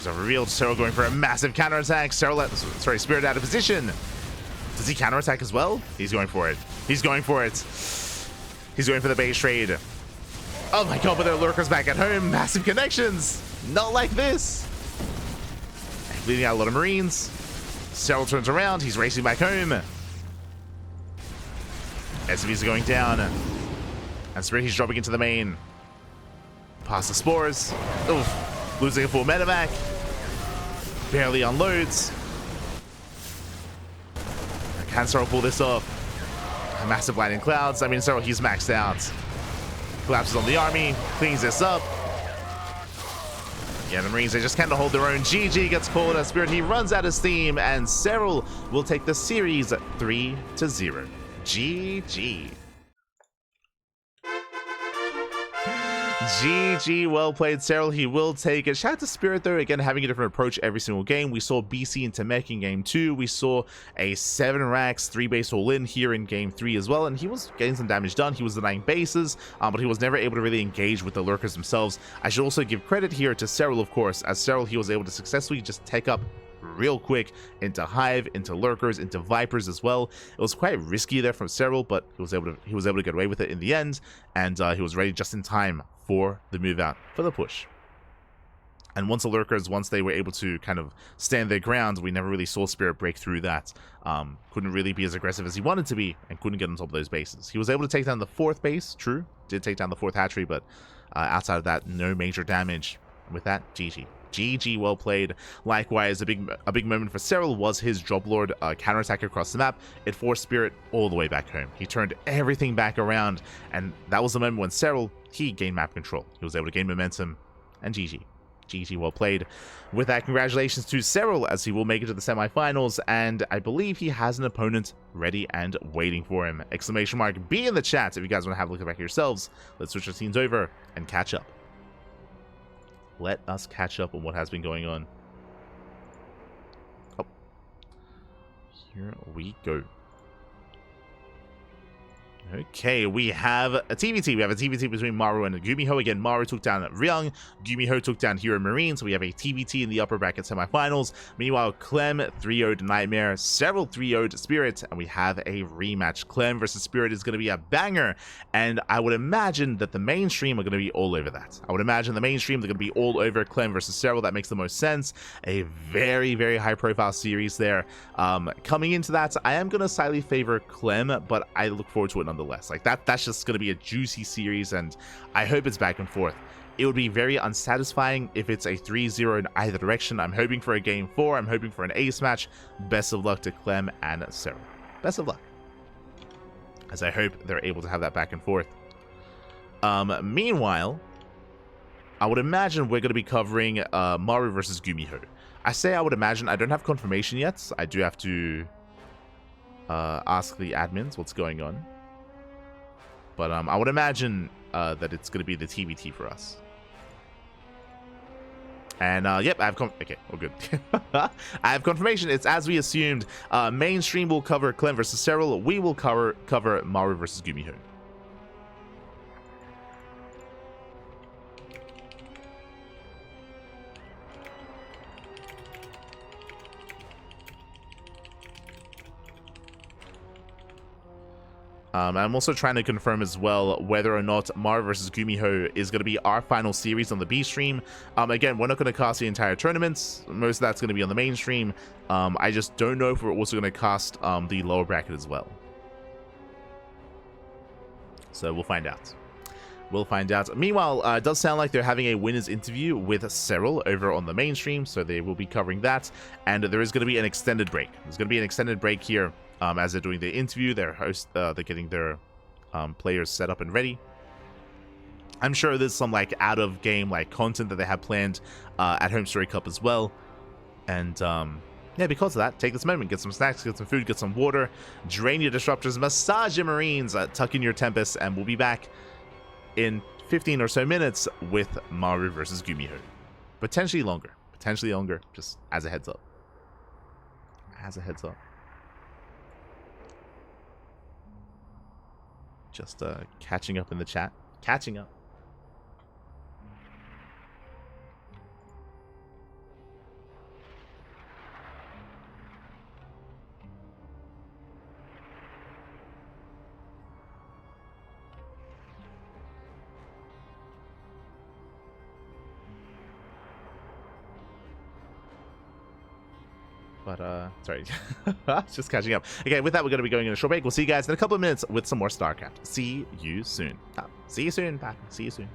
Are revealed. Serral going for a massive counterattack. Spirit out of position. Does he counterattack as well? He's going for it. He's going for it. He's going for the base trade. Oh my god, but there are lurkers back at home. Massive connections. Not like this. Leading out a lot of Marines. Serral turns around. He's racing back home. SCVs are going down. And Spirit, he's dropping into the main. Past the spores. Oof. Losing a full medevac. barely unloads. Can Serral pull this off? A massive lightning clouds. I mean, Serral, he's maxed out. Collapses on the army, cleans this up. Yeah, the Marines, they just can't hold their own. GG gets called as Spirit. He runs out of steam, and Serral will take the series 3-0. GG. GG, well played, Serral. He will take it. Shout out to Spirit, though, again, having a different approach every single game. We saw BC into Mech in game 2. We saw a 7 racks, 3 base all-in here in game 3 as well, and he was getting some damage done. He was denying bases, but he was never able to really engage with the lurkers themselves. I should also give credit here to Serral, of course. As Serral, he was able to successfully just take up real quick into Hive, into lurkers, into Vipers as well. It was quite risky there from Serral, but he was able to get away with it in the end, and he was ready just in time for the move out for the push. And once the lurkers, once they were able to kind of stand their ground, we never really saw Spirit break through that. Couldn't really be as aggressive as he wanted to be, and couldn't get on top of those bases. He was able to take down the 4th base, true, did take down the 4th hatchery, but outside of that, no major damage. And with that, GG. GG, well played. Likewise, a big moment for Serral was his Drop Lord counterattack across the map. It forced Spirit all the way back home. He turned everything back around, and that was the moment when Serral, he gained map control. He was able to gain momentum, and GG. GG, well played. With that, congratulations to Serral, as he will make it to the semifinals, and I believe he has an opponent ready and waiting for him. Exclamation mark B in the chat if you guys want to have a look back at yourselves. Let's switch our scenes over and catch up. Let us catch up on what has been going on. Oh. Here we go. Okay, we have a TvT. We have a TvT between Maru and Gumiho. Again, Maru took down Ryung. Gumiho took down Hero Marine. So we have a TvT in the upper bracket semifinals. Meanwhile, Clem 3-0'd Nightmare. Serral 3-0'd Spirit. And we have a rematch. Clem versus Spirit is going to be a banger. And I would imagine that the mainstream are going to be all over that. I would imagine the mainstream, they're going to be all over Clem versus Serral. That makes the most sense. A very, very high profile series there. Coming into that, I am going to slightly favor Clem, but I look forward to it nonetheless. Like that's just going to be a juicy series, and I hope it's back and forth. It would be very unsatisfying if it's a 3-0 in either direction. I'm hoping for a game 4. I'm hoping for an ace match. Best of luck to Clem and Serral. Best of luck, as I hope they're able to have that back and forth. Meanwhile, I would imagine we're going to be covering Maru versus Gumiho. I say I would imagine. I don't have confirmation yet. I do have to ask the admins what's going on. But I would imagine that it's going to be the TvT for us. And yep, I have okay, oh good. I have confirmation. It's as we assumed. Mainstream will cover Clem versus Serral. We will cover Maru versus Gumiho. I'm also trying to confirm as well whether or not Maru versus Gumiho is going to be our final series on the B stream. Again, we're not going to cast the entire tournament. Most of that's going to be on the main stream. I just don't know if we're also going to cast the lower bracket as well. So we'll find out. We'll find out. Meanwhile, it does sound like they're having a winner's interview with Serral over on the mainstream, so they will be covering that. And there is going to be an extended break. There's going to be an extended break here as they're doing the interview. They're getting their players set up and ready. I'm sure there's some like out of game like content that they have planned at HomeStory Cup as well. And yeah, because of that, take this moment, get some snacks, get some food, get some water, drain your disruptors, massage your marines, tuck in your tempests, and we'll be back in 15 or so minutes with Maru versus Gumiho. Potentially longer, just as a heads up. Just catching up in the chat. Catching up. But, sorry, just catching up. Okay, with that, we're going to be going in a short break. We'll see you guys in a couple of minutes with some more StarCraft. See you soon. See you soon, Pat. See you soon.